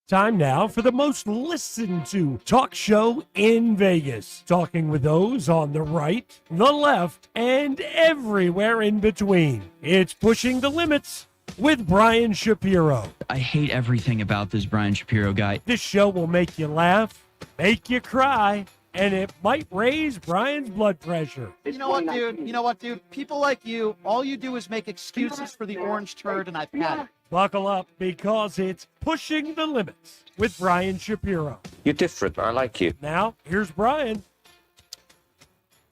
Time now for the most listened to talk show in Vegas. Talking with those on the right, the left, and everywhere in between. It's Pushing the Limits with Brian Shapiro. I hate everything about this Brian Shapiro guy. This show will make you laugh, make you cry, and it might raise Brian's blood pressure. You know what, dude? People like you, all you do is make excuses for the orange turd, and I've had it. Buckle up because it's Pushing the Limits with Brian Shapiro. You're different. I like you. Now, here's Brian.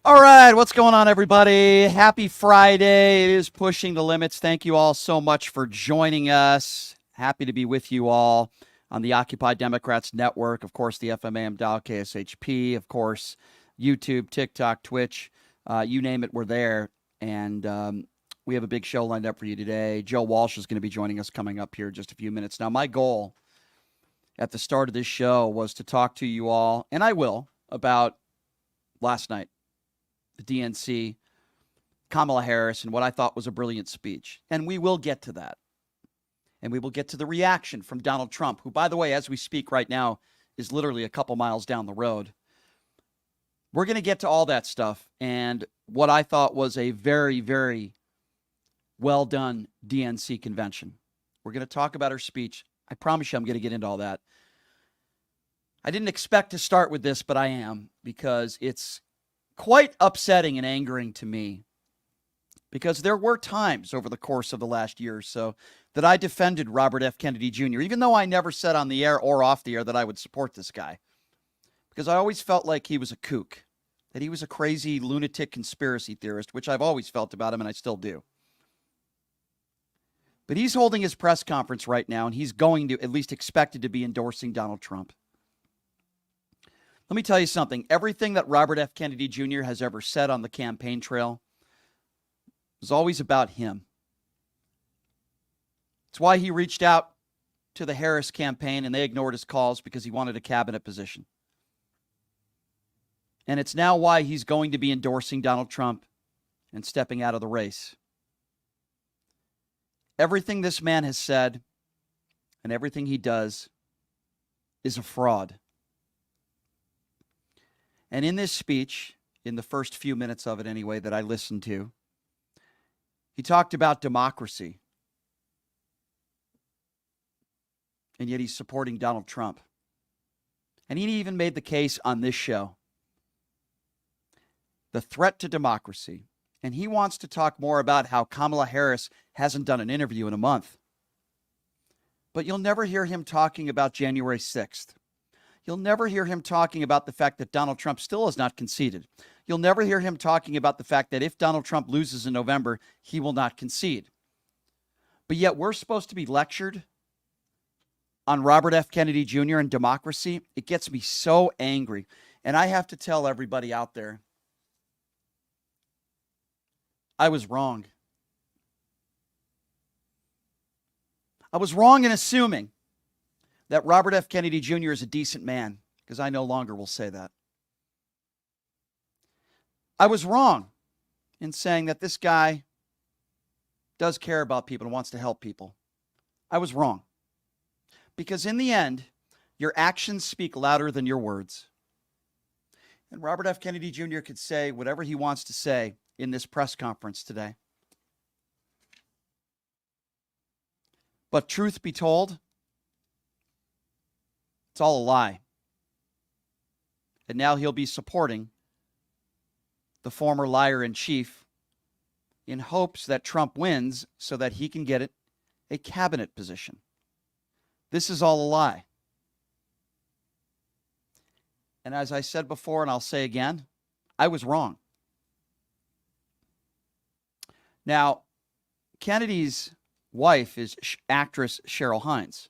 All right, what's going on, everybody? Happy Friday. It is Pushing the Limits. Thank you all so much for joining us. Happy to be with you all on the Occupy Democrats Network. Of course, the FMAM Dial KSHP. Of course, YouTube, TikTok, Twitch. You name it, we're there. And we have a big show lined up for you today. Joe Walsh is going to be joining us coming up here in just a few minutes. Now, my goal at the start of this show was to talk to you all, and I will, about last night, the DNC, Kamala Harris, and what I thought was a brilliant speech. And we will get to that. And we will get to the reaction from Donald Trump, who, by the way, as we speak right now, is literally a couple miles down the road. We're going to get to all that stuff and what I thought was a very, very well done DNC convention. We're going to talk about her speech. I promise you I'm going to get into all that. I didn't expect to start with this, but I am, because it's quite upsetting and angering to me, because there were times over the course of the last year or so that I defended Robert F. Kennedy Jr., even though I never said on the air or off the air that I would support this guy, because I always felt like he was a kook, that he was a crazy lunatic conspiracy theorist, which I've always felt about him, and I still do. But he's holding his press conference right now, and he's going to, at least expected to be, endorsing Donald Trump. Let me tell you something. Everything that Robert F. Kennedy Jr. has ever said on the campaign trail was always about him. It's why he reached out to the Harris campaign, and they ignored his calls because he wanted a cabinet position. And it's now why he's going to be endorsing Donald Trump and stepping out of the race. Everything this man has said and everything he does is a fraud. And in this speech, in the first few minutes of it anyway that I listened to, he talked about democracy. And yet he's supporting Donald Trump. And he even made the case on this show. The threat to democracy. And he wants to talk more about how Kamala Harris hasn't done an interview in a month. But you'll never hear him talking about January 6th. You'll never hear him talking about the fact that Donald Trump still has not conceded. You'll never hear him talking about the fact that if Donald Trump loses in November, he will not concede. But yet we're supposed to be lectured on Robert F. Kennedy Jr. and democracy. It gets me so angry. And I have to tell everybody out there, I was wrong. I was wrong in assuming that Robert F. Kennedy Jr. is a decent man, because I no longer will say that. I was wrong in saying that this guy does care about people and wants to help people. I was wrong. Because in the end, your actions speak louder than your words. And Robert F. Kennedy Jr. could say whatever he wants to say in this press conference today. But truth be told, it's all a lie. And now he'll be supporting the former liar-in-chief in hopes that Trump wins so that he can get a cabinet position. This is all a lie. And as I said before, and I'll say again, I was wrong. Now, Kennedy's wife is actress Cheryl Hines.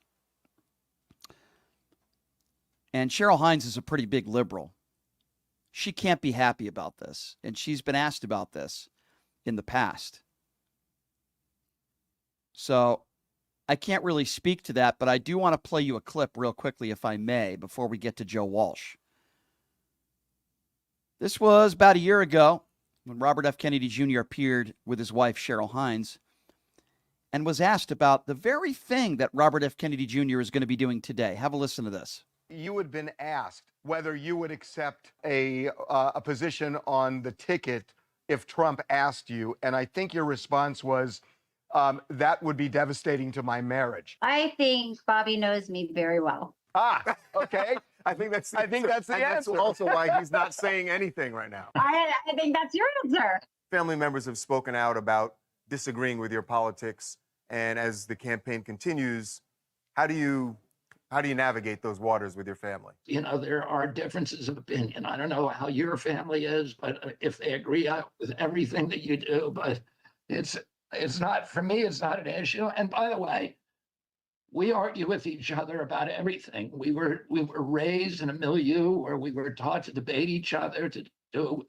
And Cheryl Hines is a pretty big liberal. She can't be happy about this. And she's been asked about this in the past. So I can't really speak to that, but I do want to play you a clip real quickly, if I may, before we get to Joe Walsh. This was about a year ago when Robert F. Kennedy Jr. appeared with his wife, Cheryl Hines. and was asked about the very thing that Robert F. Kennedy Jr. is going to be doing today. Have a listen to this. You had been asked whether you would accept a position on the ticket if Trump asked you, and I think your response was, that would be devastating to my marriage. I think Bobby knows me very well. Ah, okay. I think that's the That's answer. also why he's not saying anything right now. I think that's your answer. Family members have spoken out about disagreeing with your politics, and as the campaign continues, how do you navigate those waters with your family? You know, there are differences of opinion. I don't know how your family is, but if they agree with everything that you do, but it's not, for me, it's not an issue. And by the way, we argue with each other about everything. We were raised in a milieu where we were taught to debate each other, to do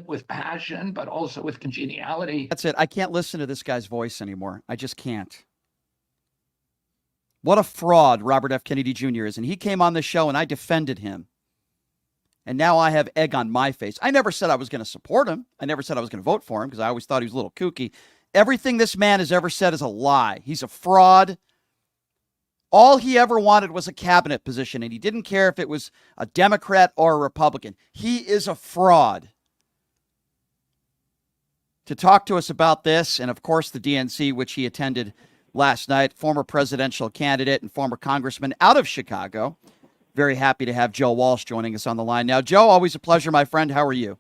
with passion, but also with congeniality. That's it. I can't listen to this guy's voice anymore. I just can't. What a fraud Robert F. Kennedy Jr. is. And he came on the show and I defended him. And now I have egg on my face. I never said I was going to support him. I never said I was going to vote for him because I always thought he was a little kooky. Everything this man has ever said is a lie. He's a fraud. All he ever wanted was a cabinet position, and he didn't care if it was a Democrat or a Republican. He is a fraud. To talk to us about this, and of course the DNC, which he attended last night, former presidential candidate and former congressman out of Chicago. Very happy to have Joe Walsh joining us on the line. Now, Joe, always a pleasure, my friend. How are you?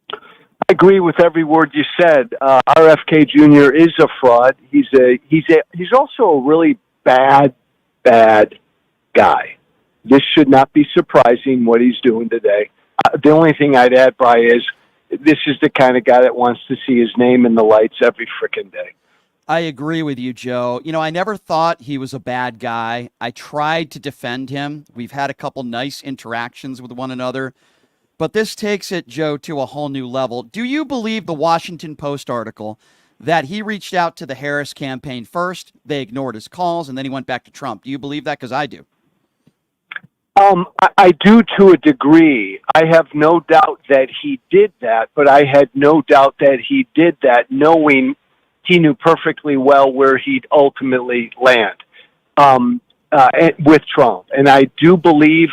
I agree with every word you said. RFK Jr. is a fraud. He's also a really bad guy. This should not be surprising what he's doing today. The only thing I'd add, Bri, is this is the kind of guy that wants to see his name in the lights every frickin' day. I agree with you, Joe. You know, I never thought he was a bad guy. I tried to defend him. We've had a couple nice interactions with one another. But this takes it, Joe, to a whole new level. Do you believe the Washington Post article that he reached out to the Harris campaign first, they ignored his calls, and then he went back to Trump? Do you believe that? Because I do. I do to a degree. I have no doubt that he did that, but I had no doubt that he did that knowing he knew perfectly well where he'd ultimately land with Trump. And I do believe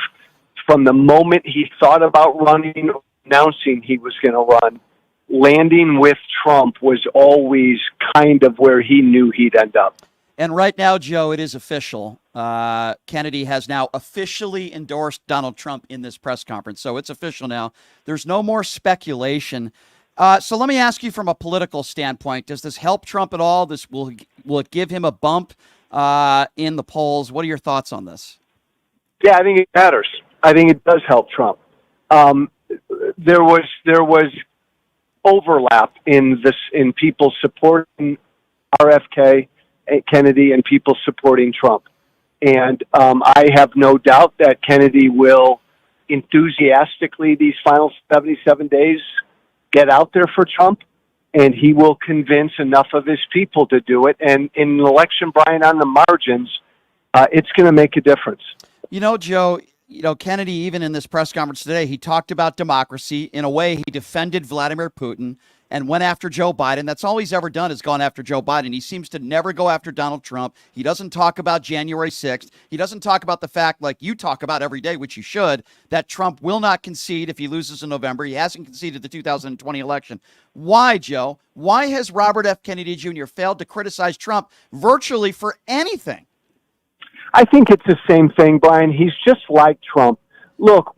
from the moment he thought about running, announcing he was going to run, landing with Trump was always kind of where he knew he'd end up. And right now, Joe, it is official. Kennedy has now officially endorsed Donald Trump in this press conference. So it's official now. There's no more speculation. So let me ask you from a political standpoint, does this help Trump at all? Will it give him a bump in the polls? What are your thoughts on this? Yeah, I think it matters. I think it does help Trump. There was overlap in people supporting RFK Kennedy and people supporting Trump. And I have no doubt that Kennedy will enthusiastically, these final 77 days, get out there for Trump, and he will convince enough of his people to do it. And in an election, Brian, on the margins, it's going to make a difference. You know, Joe, Kennedy, even in this press conference today, he talked about democracy. In a way, he defended Vladimir Putin and went after Joe Biden. That's all he's ever done is gone after Joe Biden. He seems to never go after Donald Trump. He doesn't talk about January 6th. He doesn't talk about the fact, like you talk about every day, which you should, that Trump will not concede if he loses in November. He hasn't conceded the 2020 election. Why, Joe? Why has Robert F. Kennedy Jr. failed to criticize Trump virtually for anything? I think it's the same thing, Brian. He's just like Trump. Look,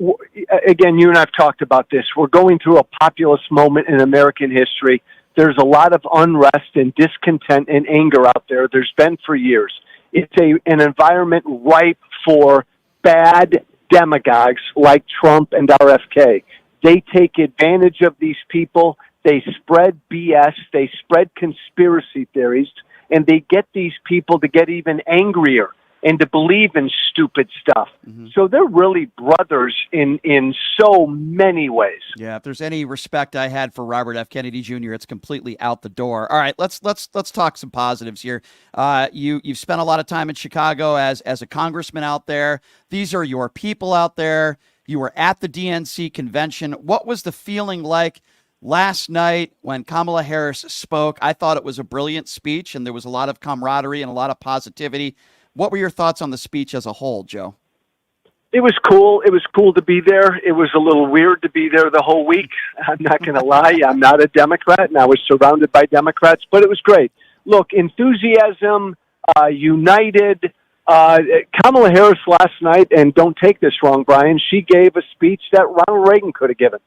again, you and I have talked about this. We're going through a populist moment in American history. There's a lot of unrest and discontent and anger out there. There's been for years. It's an environment ripe for bad demagogues like Trump and RFK. They take advantage of these people. They spread BS. They spread conspiracy theories. And they get these people to get even angrier and to believe in stupid stuff. Mm-hmm. So they're really brothers in so many ways. Yeah, if there's any respect I had for Robert F. Kennedy Jr., it's completely out the door. All right, let's talk some positives here. You've spent a lot of time in Chicago as a congressman out there. These are your people out there. You were at the DNC convention. What was the feeling like Last night, when Kamala Harris spoke, I thought it was a brilliant speech, and there was a lot of camaraderie and a lot of positivity. What were your thoughts on the speech as a whole, Joe? It was cool. It was cool to be there. It was a little weird to be there the whole week. I'm not going to lie. I'm not a Democrat, and I was surrounded by Democrats, but it was great. Look, enthusiasm, united. Kamala Harris last night, and don't take this wrong, Brian, she gave a speech that Ronald Reagan could have given.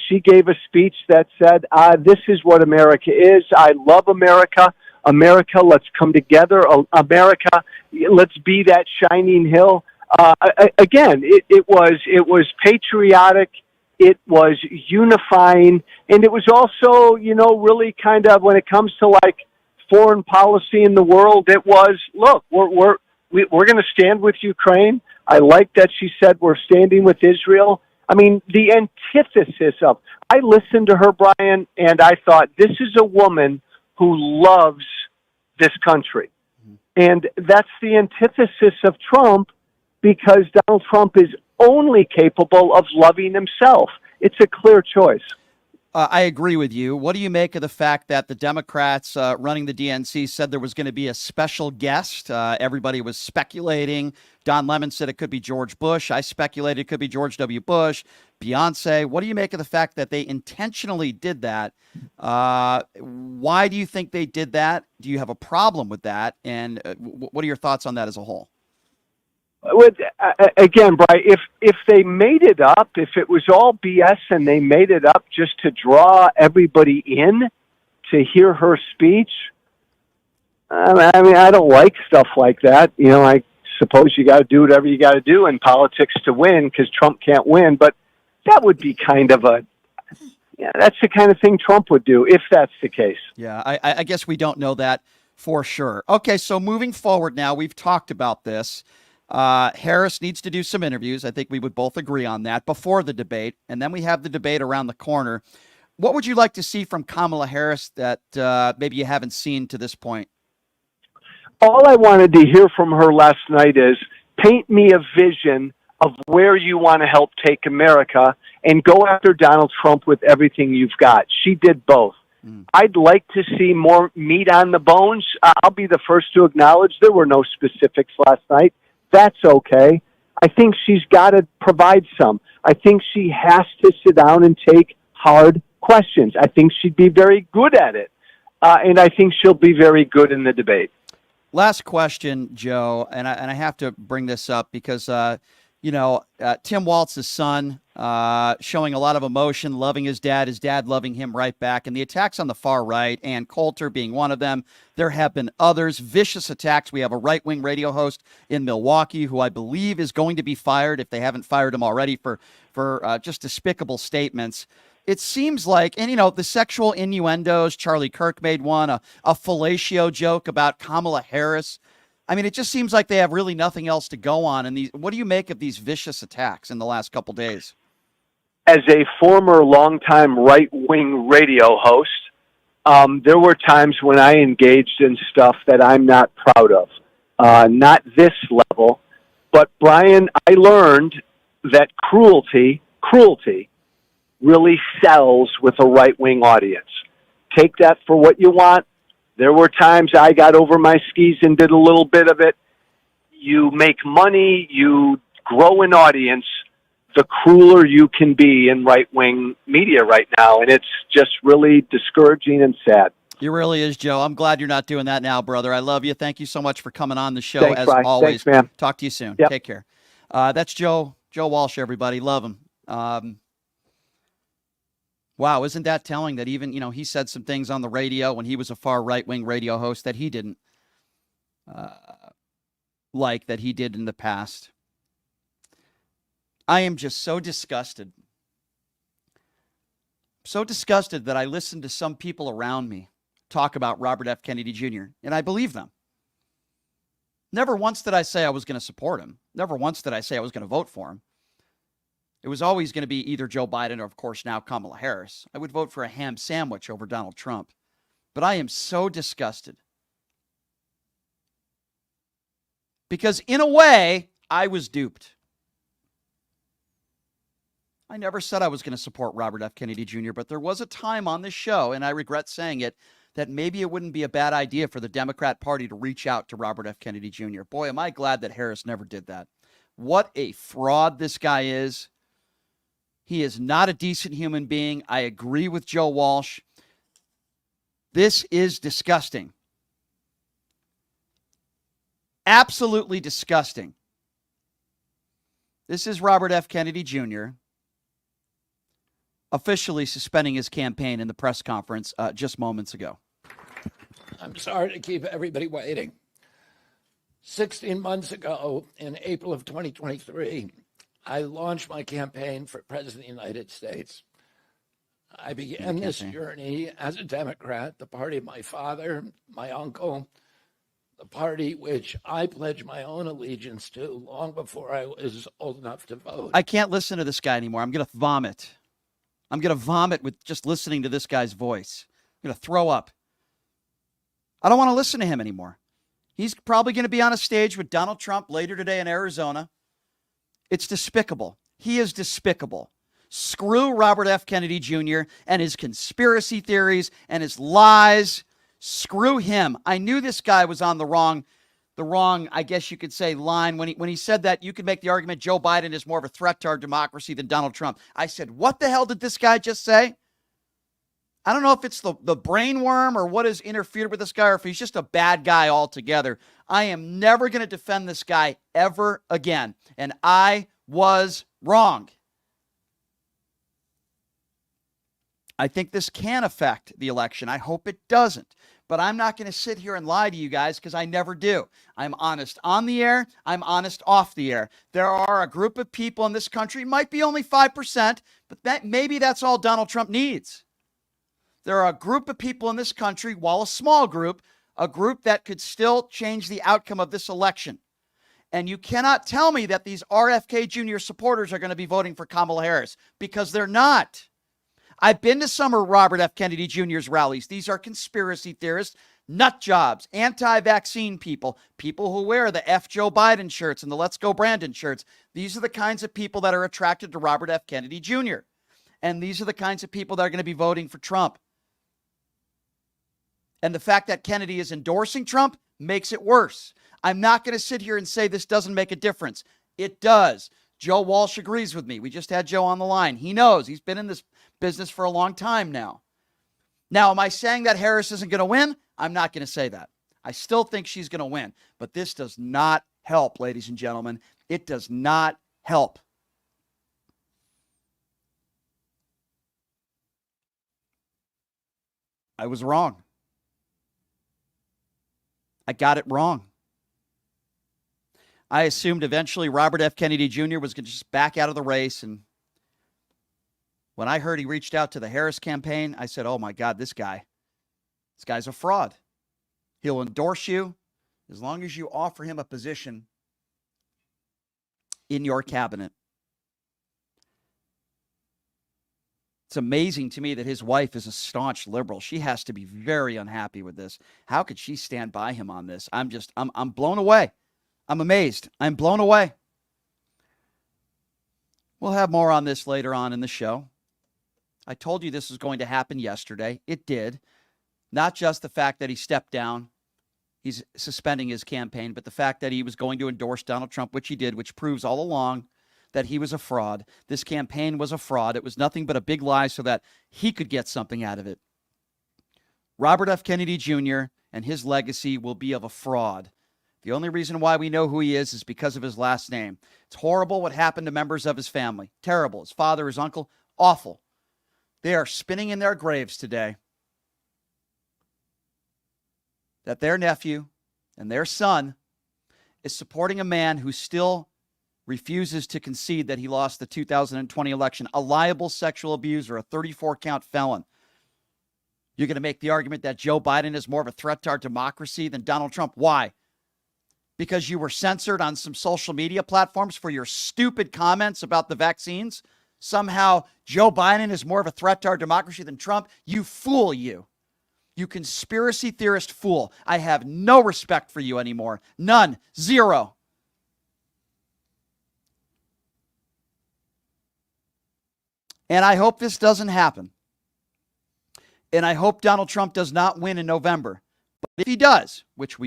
She gave a speech that said, this is what America is. I love America. America, let's come together. America, let's be that shining hill. Again, it was patriotic. It was unifying. And it was also, really kind of, when it comes to like foreign policy in the world, it was, look, we're going to stand with Ukraine. I like that she said we're standing with Israel. I mean, the antithesis of, I listened to her, Brian, and I thought, this is a woman who loves this country. And that's the antithesis of Trump, because Donald Trump is only capable of loving himself. It's a clear choice. I agree with you. What do you make of the fact that the Democrats running the DNC said there was going to be a special guest? Everybody was speculating. Don Lemon said it could be George Bush. I speculated it could be George W. Bush, Beyonce. What do you make of the fact that they intentionally did that? Why do you think they did that? Do you have a problem with that? And what are your thoughts on that as a whole? Again, Brian, if they made it up, if it was all BS and they made it up just to draw everybody in to hear her speech, I mean, I don't like stuff like that. I suppose you got to do whatever you got to do in politics to win, because Trump can't win. But that would be kind of that's the kind of thing Trump would do if that's the case. Yeah, I guess we don't know that for sure. Okay, so moving forward now, we've talked about this. Harris needs to do some interviews. I think we would both agree on that before the debate. And then we have the debate around the corner. What would you like to see from Kamala Harris that maybe you haven't seen to this point? All I wanted to hear from her last night is, paint me a vision of where you want to help take America and go after Donald Trump with everything you've got. She did both. I'd like to see more meat on the bones. I'll be the first to acknowledge there were no specifics last night. That's okay. I think she's got to provide some. I think she has to sit down and take hard questions. I think she'd be very good at it. And I think she'll be very good in the debate. Last question, Joe, and I have to bring this up because, Tim Walz's son showing a lot of emotion, loving his dad loving him right back, and the attacks on the far right, Ann Coulter being one of them. There have been others, vicious attacks. We have a right-wing radio host in Milwaukee who I believe is going to be fired, if they haven't fired him already, for just despicable statements. It seems like, and the sexual innuendos, Charlie Kirk made one, a fellatio joke about Kamala Harris. I mean, it just seems like they have really nothing else to go on. And what do you make of these vicious attacks in the last couple days? As a former longtime right-wing radio host, there were times when I engaged in stuff that I'm not proud of. Not this level, but Brian, I learned that cruelty really sells with a right-wing audience. Take that for what you want. There were times I got over my skis and did a little bit of it. You make money, you grow an audience, the crueler you can be in right-wing media right now. And it's just really discouraging and sad. It really is, Joe. I'm glad you're not doing that now, brother. I love you. Thank you so much for coming on the show. Thanks, as Brian. always. Thanks, man. Talk to you soon. Yep. Take care. That's Joe Walsh, everybody. Love him. Wow, isn't that telling that even, he said some things on the radio when he was a far right-wing radio host that he didn't like, that he did in the past. I am just so disgusted. So disgusted that I listened to some people around me talk about Robert F. Kennedy Jr., and I believe them. Never once did I say I was going to support him. Never once did I say I was going to vote for him. It was always going to be either Joe Biden or, of course, now Kamala Harris. I would vote for a ham sandwich over Donald Trump. But I am so disgusted. Because in a way, I was duped. I never said I was going to support Robert F. Kennedy Jr., but there was a time on this show, and I regret saying it, that maybe it wouldn't be a bad idea for the Democrat Party to reach out to Robert F. Kennedy Jr. Boy, am I glad that Harris never did that. What a fraud this guy is. He is not a decent human being. I agree with Joe Walsh. This is disgusting. Absolutely disgusting. This is Robert F. Kennedy Jr. officially suspending his campaign in the press conference just moments ago. I'm sorry to keep everybody waiting. 16 months ago, in April of 2023, I launched my campaign for President of the United States. I began this journey as a Democrat, the party of my father, my uncle, the party which I pledged my own allegiance to long before I was old enough to vote. I can't listen to this guy anymore. I'm going to vomit. I'm going to vomit with just listening to this guy's voice. I'm going to throw up. I don't want to listen to him anymore. He's probably going to be on a stage with Donald Trump later today in Arizona. It's despicable. He is despicable. Screw Robert F. Kennedy Jr. and his conspiracy theories and his lies. Screw him. I knew this guy was on the wrong, I guess you could say, line. When he said that, you could make the argument Joe Biden is more of a threat to our democracy than Donald Trump. I said, what the hell did this guy just say? I don't know if it's the brain worm or what has interfered with this guy, or if he's just a bad guy altogether. I am never going to defend this guy ever again. And I was wrong. I think this can affect the election. I hope it doesn't. But I'm not going to sit here and lie to you guys because I never do. I'm honest on the air. I'm honest off the air. There are a group of people in this country, it might be only 5%, but maybe that's all Donald Trump needs. There are a group of people in this country, while a small group, a group that could still change the outcome of this election. And you cannot tell me that these RFK Jr. supporters are going to be voting for Kamala Harris, because they're not. I've been to some of Robert F. Kennedy Jr.'s rallies. These are conspiracy theorists, nut jobs, anti-vaccine people, people who wear the F. Joe Biden shirts and the Let's Go Brandon shirts. These are the kinds of people that are attracted to Robert F. Kennedy Jr. And these are the kinds of people that are going to be voting for Trump. And the fact that Kennedy is endorsing Trump makes it worse. I'm not going to sit here and say this doesn't make a difference. It does. Joe Walsh agrees with me. We just had Joe on the line. He knows. He's been in this business for a long time now. Now, am I saying that Harris isn't going to win? I'm not going to say that. I still think she's going to win. But this does not help, ladies and gentlemen. It does not help. I was wrong. I got it wrong. I assumed eventually Robert F. Kennedy Jr. was going to just back out of the race. And when I heard he reached out to the Harris campaign, I said, oh my God, this guy's a fraud. He'll endorse you as long as you offer him a position in your cabinet. It's amazing to me that his wife is a staunch liberal. She has to be very unhappy with this. How could she stand by him on this? I'm blown away. I'm amazed. I'm blown away. We'll have more on this later on in the show. I told you this was going to happen yesterday. It did. Not just the fact that he stepped down, he's suspending his campaign, but the fact that he was going to endorse Donald Trump, which he did, which proves all along that he was a fraud. This campaign was a fraud. It was nothing but a big lie so that he could get something out of it. Robert F. Kennedy Jr. and his legacy will be of a fraud. The only reason why we know who he is because of his last name. It's horrible what happened to members of his family. Terrible. His father, his uncle, awful. They are spinning in their graves today that their nephew and their son is supporting a man who still refuses to concede that he lost the 2020 election, a liable sexual abuser, a 34-count felon. You're going to make the argument that Joe Biden is more of a threat to our democracy than Donald Trump. Why? Because you were censored on some social media platforms for your stupid comments about the vaccines? Somehow Joe Biden is more of a threat to our democracy than Trump? You fool, you. You conspiracy theorist fool. I have no respect for you anymore. None. Zero. And I hope this doesn't happen. And I hope Donald Trump does not win in November. But if he does, which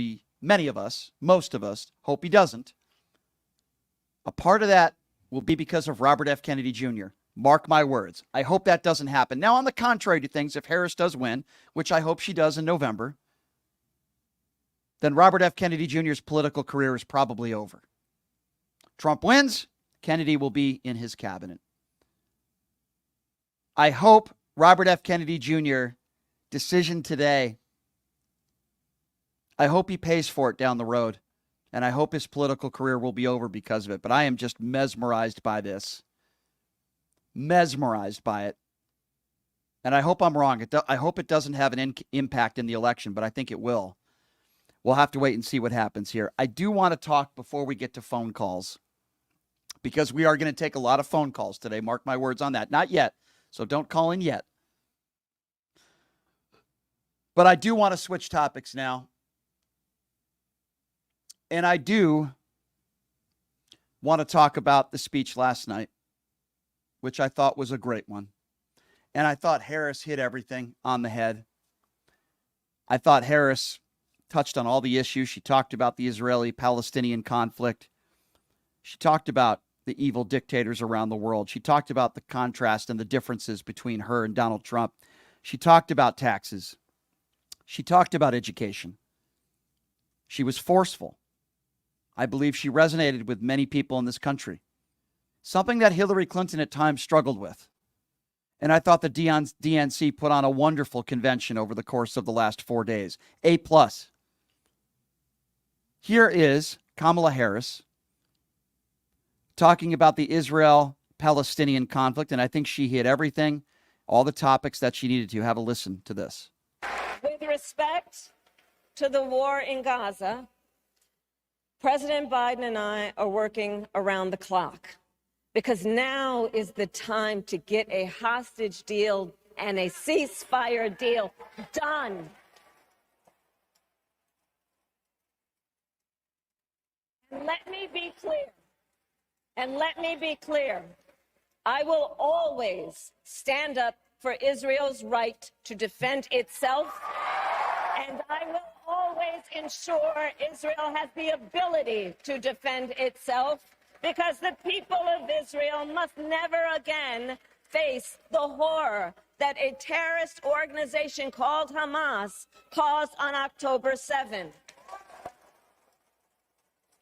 many of us, most of us, hope he doesn't, a part of that will be because of Robert F. Kennedy Jr. Mark my words. I hope that doesn't happen. Now, on the contrary to things, if Harris does win, which I hope she does in November, then Robert F. Kennedy Jr.'s political career is probably over. Trump wins, Kennedy will be in his cabinet. I hope Robert F. Kennedy Jr. decision today, I hope he pays for it down the road. And I hope his political career will be over because of it. But I am just mesmerized by this. Mesmerized by it. And I hope I'm wrong. I hope it doesn't have an impact in the election, but I think it will. We'll have to wait and see what happens here. I do want to talk before we get to phone calls, because we are going to take a lot of phone calls today. Mark my words on that. Not yet, so don't call in yet. But I do want to switch topics now. And I do want to talk about the speech last night, which I thought was a great one. And I thought Harris hit everything on the head. I thought Harris touched on all the issues. She talked about the Israeli-Palestinian conflict. She talked about the evil dictators around the world. She talked about the contrast and the differences between her and Donald Trump. She talked about taxes. She talked about education. She was forceful. I believe she resonated with many people in this country, something that Hillary Clinton at times struggled with. And I thought the DNC put on a wonderful convention over the course of the last 4 days. A+. Here is Kamala Harris talking about the Israel-Palestinian conflict, and I think she hit everything, all the topics that she needed to. Have a listen to this. With respect to the war in Gaza, President Biden and I are working around the clock, because now is the time to get a hostage deal and a ceasefire deal done. And let me be clear, I will always stand up for Israel's right to defend itself, and I will always ensure Israel has the ability to defend itself, because the people of Israel must never again face the horror that a terrorist organization called Hamas caused on October 7th,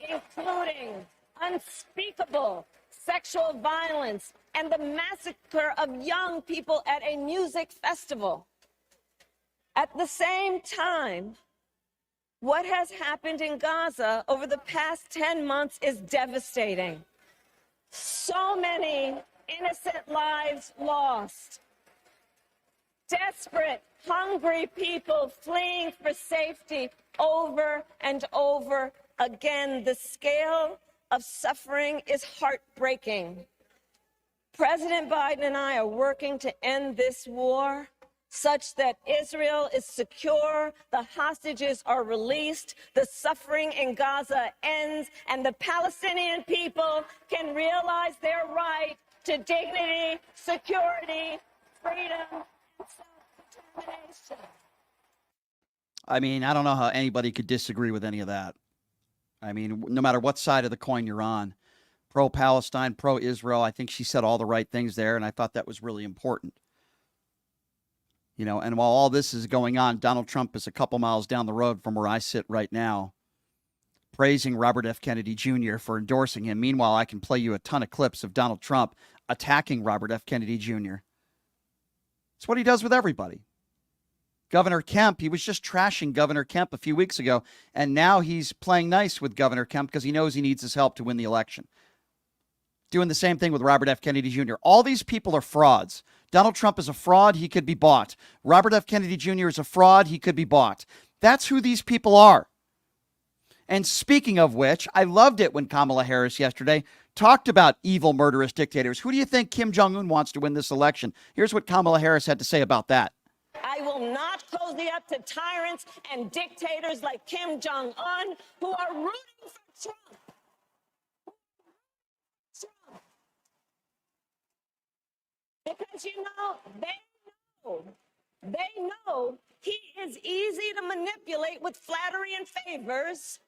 including unspeakable sexual violence and the massacre of young people at a music festival. At the same time, what has happened in Gaza over the past 10 months is devastating. So many innocent lives lost. Desperate, hungry people fleeing for safety over and over again. The scale of suffering is heartbreaking. President Biden and I are working to end this war such that Israel is secure, the hostages are released, the suffering in Gaza ends, and the Palestinian people can realize their right to dignity, security, freedom, and self-determination. I mean, I don't know how anybody could disagree with any of that. I mean, no matter what side of the coin you're on, pro-Palestine, pro-Israel, I think she said all the right things there, and I thought that was really important. You know, and while all this is going on, Donald Trump is a couple miles down the road from where I sit right now, praising Robert F. Kennedy Jr. for endorsing him. Meanwhile, I can play you a ton of clips of Donald Trump attacking Robert F. Kennedy Jr. It's what he does with everybody. Governor Kemp, he was just trashing Governor Kemp a few weeks ago, and now he's playing nice with Governor Kemp because he knows he needs his help to win the election. Doing the same thing with Robert F. Kennedy Jr. All these people are frauds. Donald Trump is a fraud. He could be bought. Robert F. Kennedy Jr. is a fraud. He could be bought. That's who these people are. And speaking of which, I loved it when Kamala Harris yesterday talked about evil, murderous dictators. Who do you think Kim Jong-un wants to win this election? Here's what Kamala Harris had to say about that. I will not cozy up to tyrants and dictators like Kim Jong-un who are rooting for Trump. Because, they know he is easy to manipulate with flattery and favors.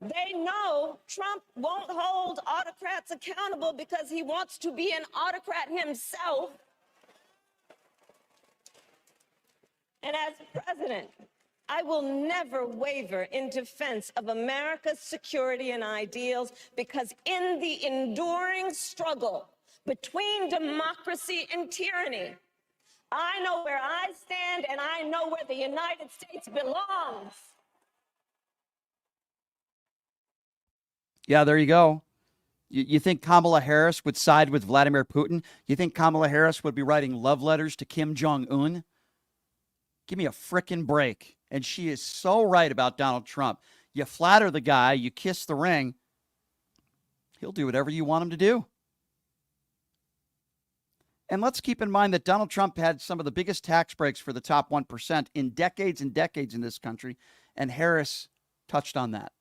They know Trump won't hold autocrats accountable because he wants to be an autocrat himself. And as president, I will never waver in defense of America's security and ideals, because in the enduring struggle between democracy and tyranny, I know where I stand and I know where the United States belongs. Yeah, there you go. You think Kamala Harris would side with Vladimir Putin? You think Kamala Harris would be writing love letters to Kim Jong-un? Give me a frickin' break. And she is so right about Donald Trump. You flatter the guy, you kiss the ring, he'll do whatever you want him to do. And let's keep in mind that Donald Trump had some of the biggest tax breaks for the top 1% in decades and decades in this country, and Harris touched on that.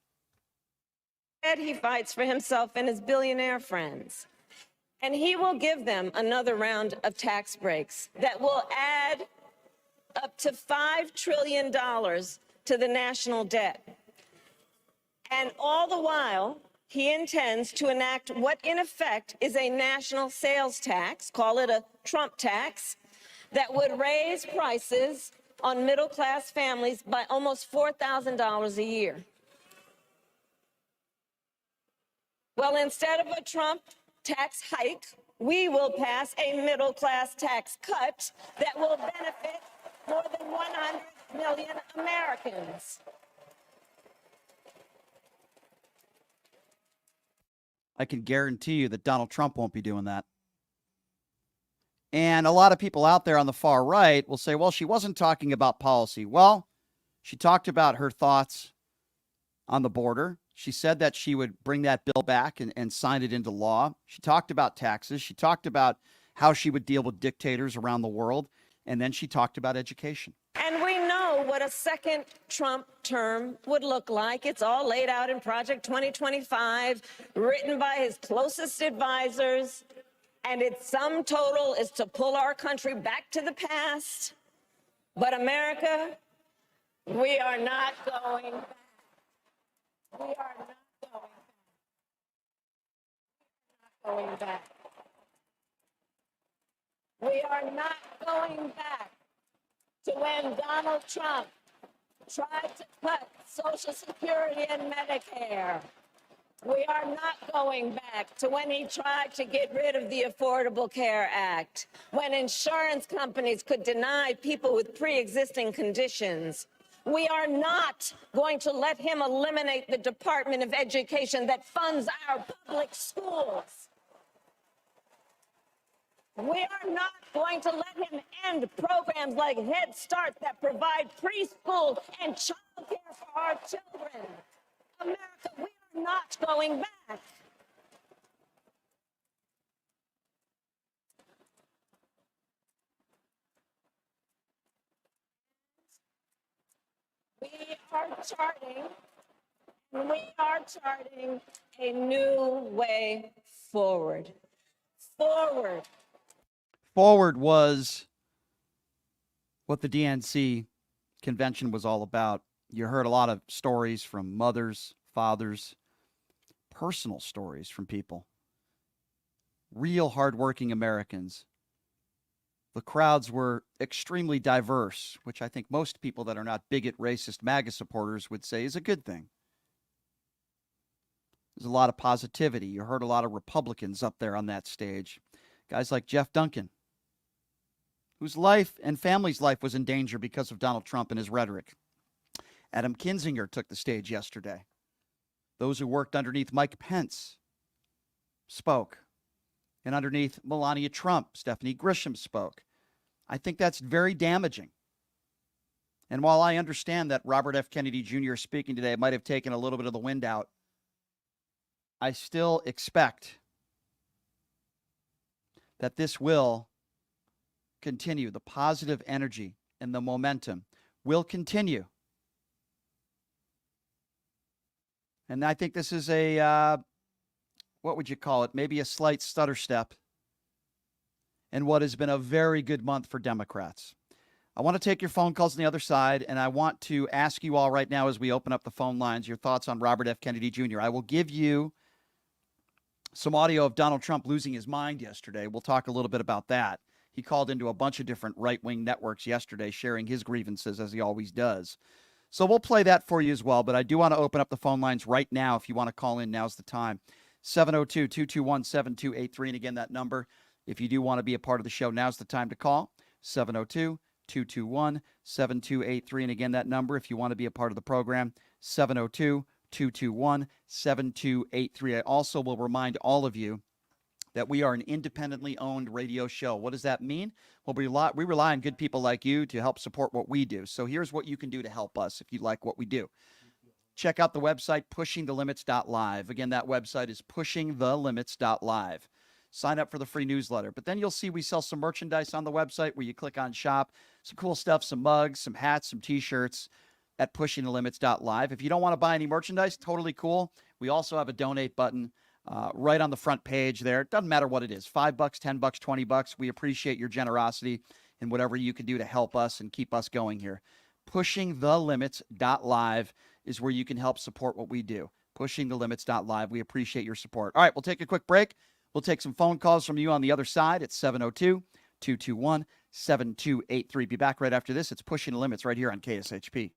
He fights for himself and his billionaire friends. And he will give them another round of tax breaks that will add up to $5 trillion to the national debt. And all the while, he intends to enact what in effect is a national sales tax, call it a Trump tax, that would raise prices on middle-class families by almost $4,000 a year. Well, instead of a Trump tax hike, we will pass a middle-class tax cut that will benefit more than 100 million Americans. I can guarantee you that Donald Trump won't be doing that. And a lot of people out there on the far right will say, well, she wasn't talking about policy. Well, she talked about her thoughts on the border. She said that she would bring that bill back and sign it into law. She talked about taxes. She talked about how she would deal with dictators around the world. And then she talked about education. And we know what a second Trump term would look like. It's all laid out in Project 2025, written by his closest advisors. And its sum total is to pull our country back to the past. But America, we are not going back. We are not going back. We are not going back to when Donald Trump tried to cut Social Security and Medicare. We are not going back to when he tried to get rid of the Affordable Care Act, when insurance companies could deny people with pre-existing conditions. We are not going to let him eliminate the Department of Education that funds our public schools. We are not going to let him end programs like Head Start that provide preschool and child care for our children. America, we are not going back. We are charting a new way forward. Forward was what the DNC convention was all about. You heard a lot of stories from mothers, fathers, personal stories from people, real hardworking Americans. The crowds were extremely diverse, which I think most people that are not bigot, racist MAGA supporters would say is a good thing. There's a lot of positivity. You heard a lot of Republicans up there on that stage. Guys like Jeff Duncan, whose life and family's life was in danger because of Donald Trump and his rhetoric. Adam Kinzinger took the stage yesterday. Those who worked underneath Mike Pence spoke. And underneath Melania Trump, Stephanie Grisham spoke. I think that's very damaging. And while I understand that Robert F. Kennedy Jr. speaking today might have taken a little bit of the wind out, I still expect that this will continue. The positive energy and the momentum will continue. And I think this is a, what would you call it? Maybe a slight stutter step in what has been a very good month for Democrats. I want to take your phone calls on the other side, and I want to ask you all right now as we open up the phone lines your thoughts on Robert F. Kennedy Jr. I will give you some audio of Donald Trump losing his mind yesterday. We'll talk a little bit about that. He called into a bunch of different right-wing networks yesterday, sharing his grievances as he always does. So we'll play that for you as well, but I do want to open up the phone lines right now. If you want to call in, now's the time. 702-221-7283. And again, that number, if you do want to be a part of the show, now's the time to call. 702-221-7283. And again, that number, if you want to be a part of the program, 702-221-7283. I also will remind all of you that we are an independently owned radio show. What does that mean? Well, we rely on good people like you to help support what we do. So here's what you can do to help us if you like what we do. Check out the website, pushingthelimits.live. Again, that website is pushingthelimits.live. Sign up for the free newsletter. But then you'll see we sell some merchandise on the website where you click on shop. Some cool stuff, some mugs, some hats, some T-shirts at pushingthelimits.live. If you don't want to buy any merchandise, totally cool. We also have a donate button right on the front page there. It doesn't matter what it is, $5, $10, $20. We appreciate your generosity and whatever you can do to help us and keep us going here. Pushingthelimits.live is where you can help support what we do. Pushingthelimits.live. We appreciate your support. All right, we'll take a quick break. We'll take some phone calls from you on the other side at 702-221-7283. Be back right after this. It's Pushing the Limits right here on KSHP.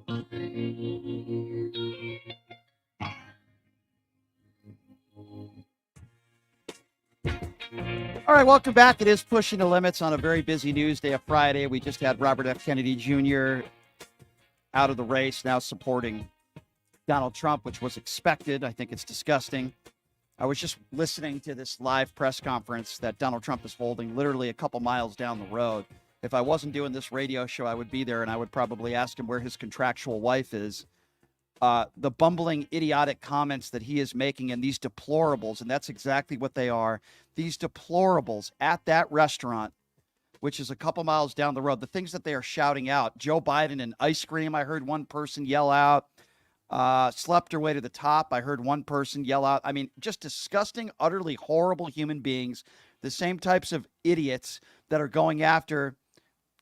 All right, welcome back. It is Pushing the Limits on a very busy news day of Friday. We just had Robert F. Kennedy Jr. out of the race, now supporting Donald Trump, which was expected. I think it's disgusting. I was just listening to this live press conference that Donald Trump is holding literally a couple miles down the road. If I wasn't doing this radio show, I would be there, and I would probably ask him where his contractual wife is. The bumbling, idiotic comments that he is making, and these deplorables, and that's exactly what they are, these deplorables at that restaurant, which is a couple miles down the road, the things that they are shouting out. Joe Biden and ice cream, I heard one person yell out. Slept her way to the top, I heard one person yell out. I mean, just disgusting, utterly horrible human beings, the same types of idiots that are going after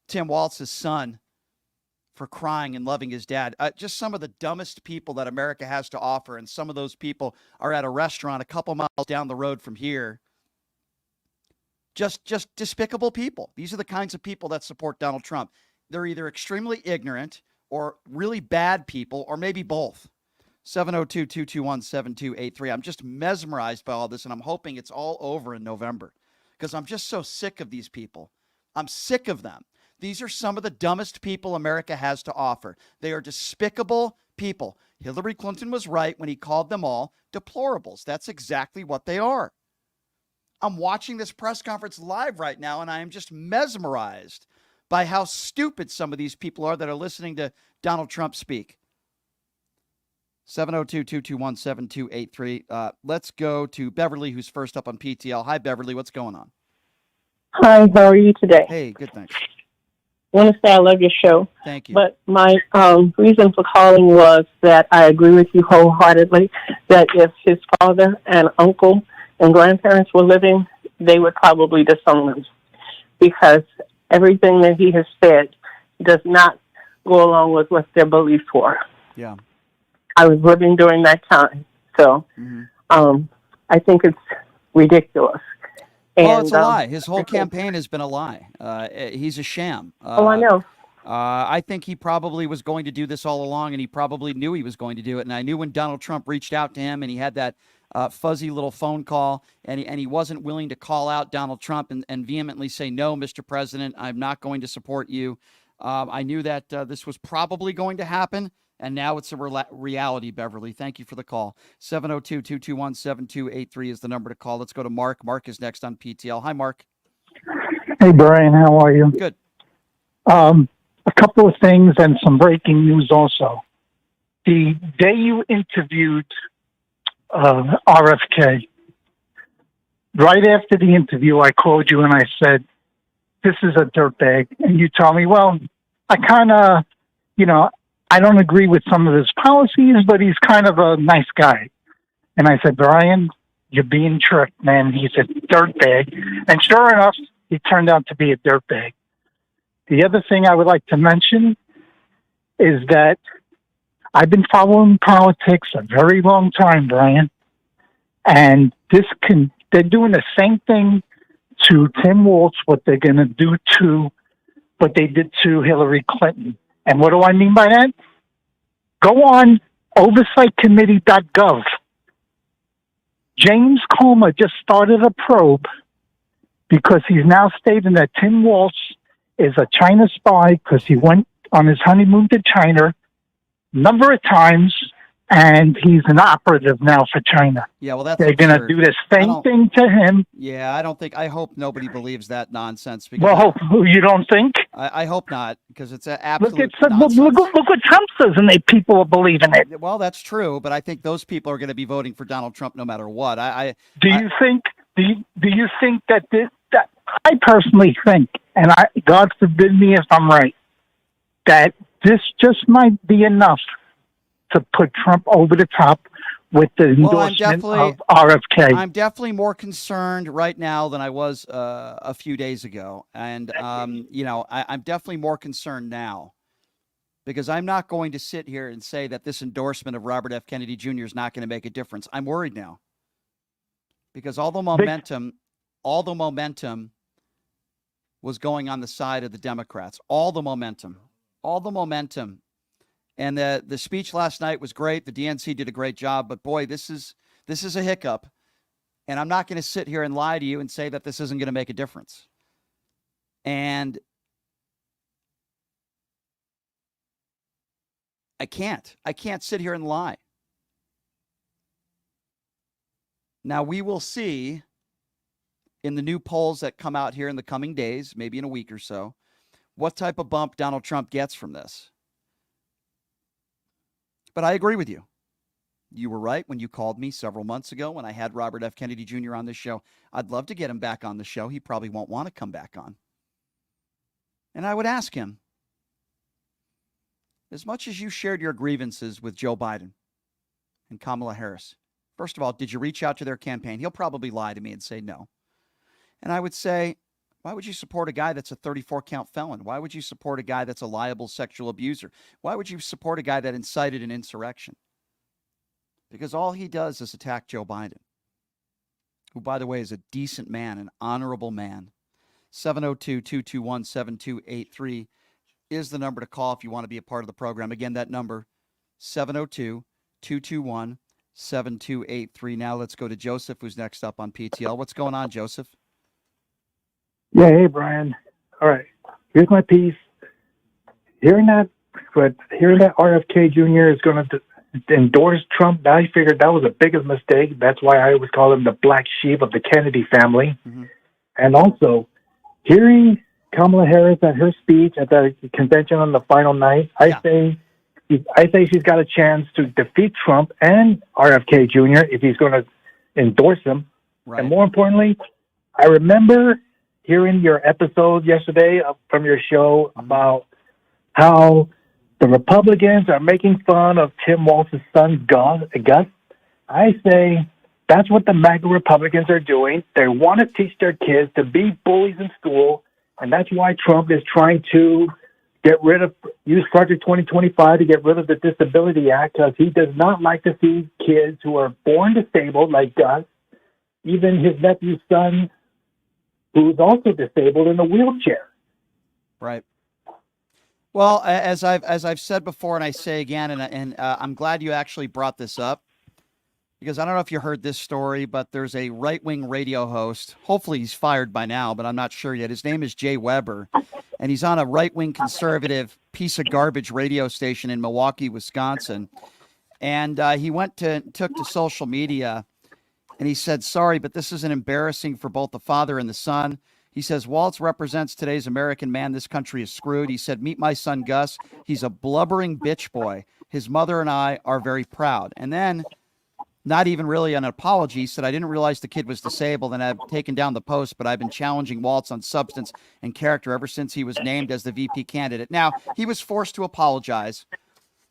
Tim Walz's son for crying and loving his dad. Just some of the dumbest people that America has to offer, and some of those people are at a restaurant a couple miles down the road from here. Just despicable people. These are the kinds of people that support Donald Trump. They're either extremely ignorant or really bad people, or maybe both. 702-221-7283. I'm just mesmerized by all this, and I'm hoping it's all over in November, because I'm just so sick of these people. I'm sick of them. These are some of the dumbest people America has to offer. They are despicable people. Hillary Clinton was right when he called them all deplorables. That's exactly what they are. I'm watching this press conference live right now, and I am just mesmerized by how stupid some of these people are that are listening to Donald Trump speak. 702-221-7283. Let's go to Beverly, who's first up on PTL. Hi, Beverly. What's going on? Hi, how are you today? Hey, good, thanks. I want to say I love your show. Thank you. But my reason for calling was that I agree with you wholeheartedly that if his father and uncle and grandparents were living, they would probably disown him, because everything that he has said does not go along with what their beliefs were. Yeah. I was living during that time, so I think it's ridiculous. Well, it's a lie. His whole campaign has been a lie. He's a sham. I know. I think he probably was going to do this all along, and he probably knew he was going to do it. And I knew when Donald Trump reached out to him and he had that fuzzy little phone call, and he wasn't willing to call out Donald Trump and vehemently say, no, Mr. President, I'm not going to support you. I knew that this was probably going to happen. And now it's a reality, Beverly. Thank you for the call. 702-221-7283 is the number to call. Let's go to Mark. Mark is next on PTL. Hi, Mark. Hey, Brian. How are you? Good. A couple of things and some breaking news also. The day you interviewed RFK, right after the interview, I called you and I said, this is a dirtbag. And you told me, well, I kind of, I don't agree with some of his policies, but he's kind of a nice guy. And I said, Brian, you're being tricked, man. He's a dirtbag. And sure enough, he turned out to be a dirtbag. The other thing I would like to mention is that I've been following politics a very long time, Brian. And they're doing the same thing to Tim Walz, what they're going to do to what they did to Hillary Clinton. And what do I mean by that? Go on oversightcommittee.gov. James Comer just started a probe because he's now stating that Tim Walz is a China spy because he went on his honeymoon to China a number of times, and he's an operative now for China. Yeah, well, they're going to do the same thing to him. Yeah, I hope nobody believes that nonsense. Well, you don't think? I hope not, because it's an absolute nonsense. Look what Trump says, and people are believing it. Well, that's true, but I think those people are going to be voting for Donald Trump no matter what. Do you think that I personally think, and God forbid me if I'm right, that this just might be enough to put Trump over the top with the endorsement of RFK. I'm definitely more concerned right now than I was a few days ago. And, I'm definitely more concerned now, because I'm not going to sit here and say that this endorsement of Robert F. Kennedy Jr. is not going to make a difference. I'm worried now, because all the momentum was going on the side of the Democrats, all the momentum. And the speech last night was great. The DNC did a great job. But, boy, this is a hiccup. And I'm not going to sit here and lie to you and say that this isn't going to make a difference. And I can't sit here and lie. Now, we will see in the new polls that come out here in the coming days, maybe in a week or so, what type of bump Donald Trump gets from this. But I agree with you. You were right when you called me several months ago when I had Robert F. Kennedy Jr. on this show. I'd love to get him back on the show. He probably won't want to come back on. And I would ask him, as much as you shared your grievances with Joe Biden and Kamala Harris, first of all, did you reach out to their campaign? He'll probably lie to me and say no. And I would say, why would you support a guy that's a 34-count felon? Why would you support a guy that's a liable sexual abuser? Why would you support a guy that incited an insurrection? Because all he does is attack Joe Biden, who, by the way, is a decent man, an honorable man. 702-221-7283 is the number to call if you want to be a part of the program. Again, that number, 702-221-7283. Now let's go to Joseph, who's next up on PTL. What's going on, Joseph? Yeah, hey, Brian. All right, here's my piece. Hearing that RFK Jr. is going to endorse Trump, I figured that was the biggest mistake. That's why I always call him the black sheep of the Kennedy family. Mm-hmm. And also, hearing Kamala Harris at her speech at the convention on the final night, I say she's got a chance to defeat Trump and RFK Jr. if he's going to endorse him. Right. And more importantly, I remember hearing your episode yesterday from your show about how the Republicans are making fun of Tim Walz's son, Gus. I say that's what the MAGA Republicans are doing. They want to teach their kids to be bullies in school, and that's why Trump is trying to use Project 2025 to get rid of the Disability Act, because he does not like to see kids who are born disabled like Gus, even his nephew's son, who's also disabled in a wheelchair. Right. Well, as I've said before, and I say again, and I'm glad you actually brought this up, because I don't know if you heard this story, but there's a right-wing radio host. Hopefully he's fired by now, but I'm not sure yet. His name is Jay Weber, and he's on a right-wing conservative piece of garbage radio station in Milwaukee, Wisconsin. And he took to social media, and he said, sorry, but this is embarrassing for both the father and the son. He says, Waltz represents today's American man. This country is screwed. He said, meet my son, Gus. He's a blubbering bitch boy. His mother and I are very proud. And then, not even really an apology, said, I didn't realize the kid was disabled, and I've taken down the post, but I've been challenging Waltz on substance and character ever since he was named as the VP candidate. Now, he was forced to apologize.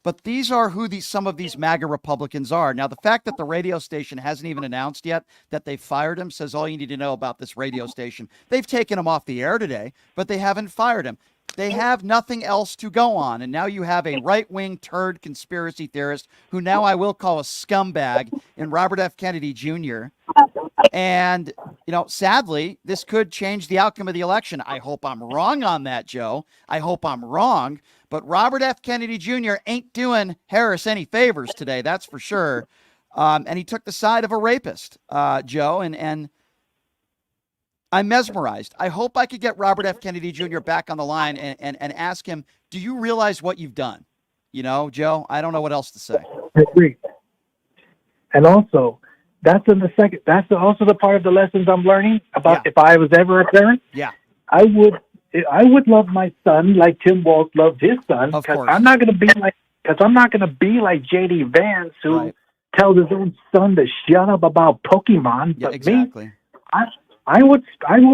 But these are who some of these MAGA Republicans are. Now, the fact that the radio station hasn't even announced yet that they fired him says all you need to know about this radio station. They've taken him off the air today, but they haven't fired him. They have nothing else to go on. And now you have a right-wing turd conspiracy theorist who now I will call a scumbag in Robert F. Kennedy Jr. And, sadly, this could change the outcome of the election. I hope I'm wrong on that, Joe. I hope I'm wrong. But Robert F. Kennedy Jr. ain't doing Harris any favors today, that's for sure. And he took the side of a rapist, Joe, and I'm mesmerized. I hope I could get Robert F. Kennedy Jr. back on the line and ask him, do you realize what you've done? Joe, I don't know what else to say. I agree. And also, that's also the part of the lessons I'm learning about if I was ever a parent. Yeah. I would love my son like Tim Walz loved his son, because I'm not going to be like J.D. Vance, who tells his own son to shut up about Pokemon. Yeah, but exactly. Me, I would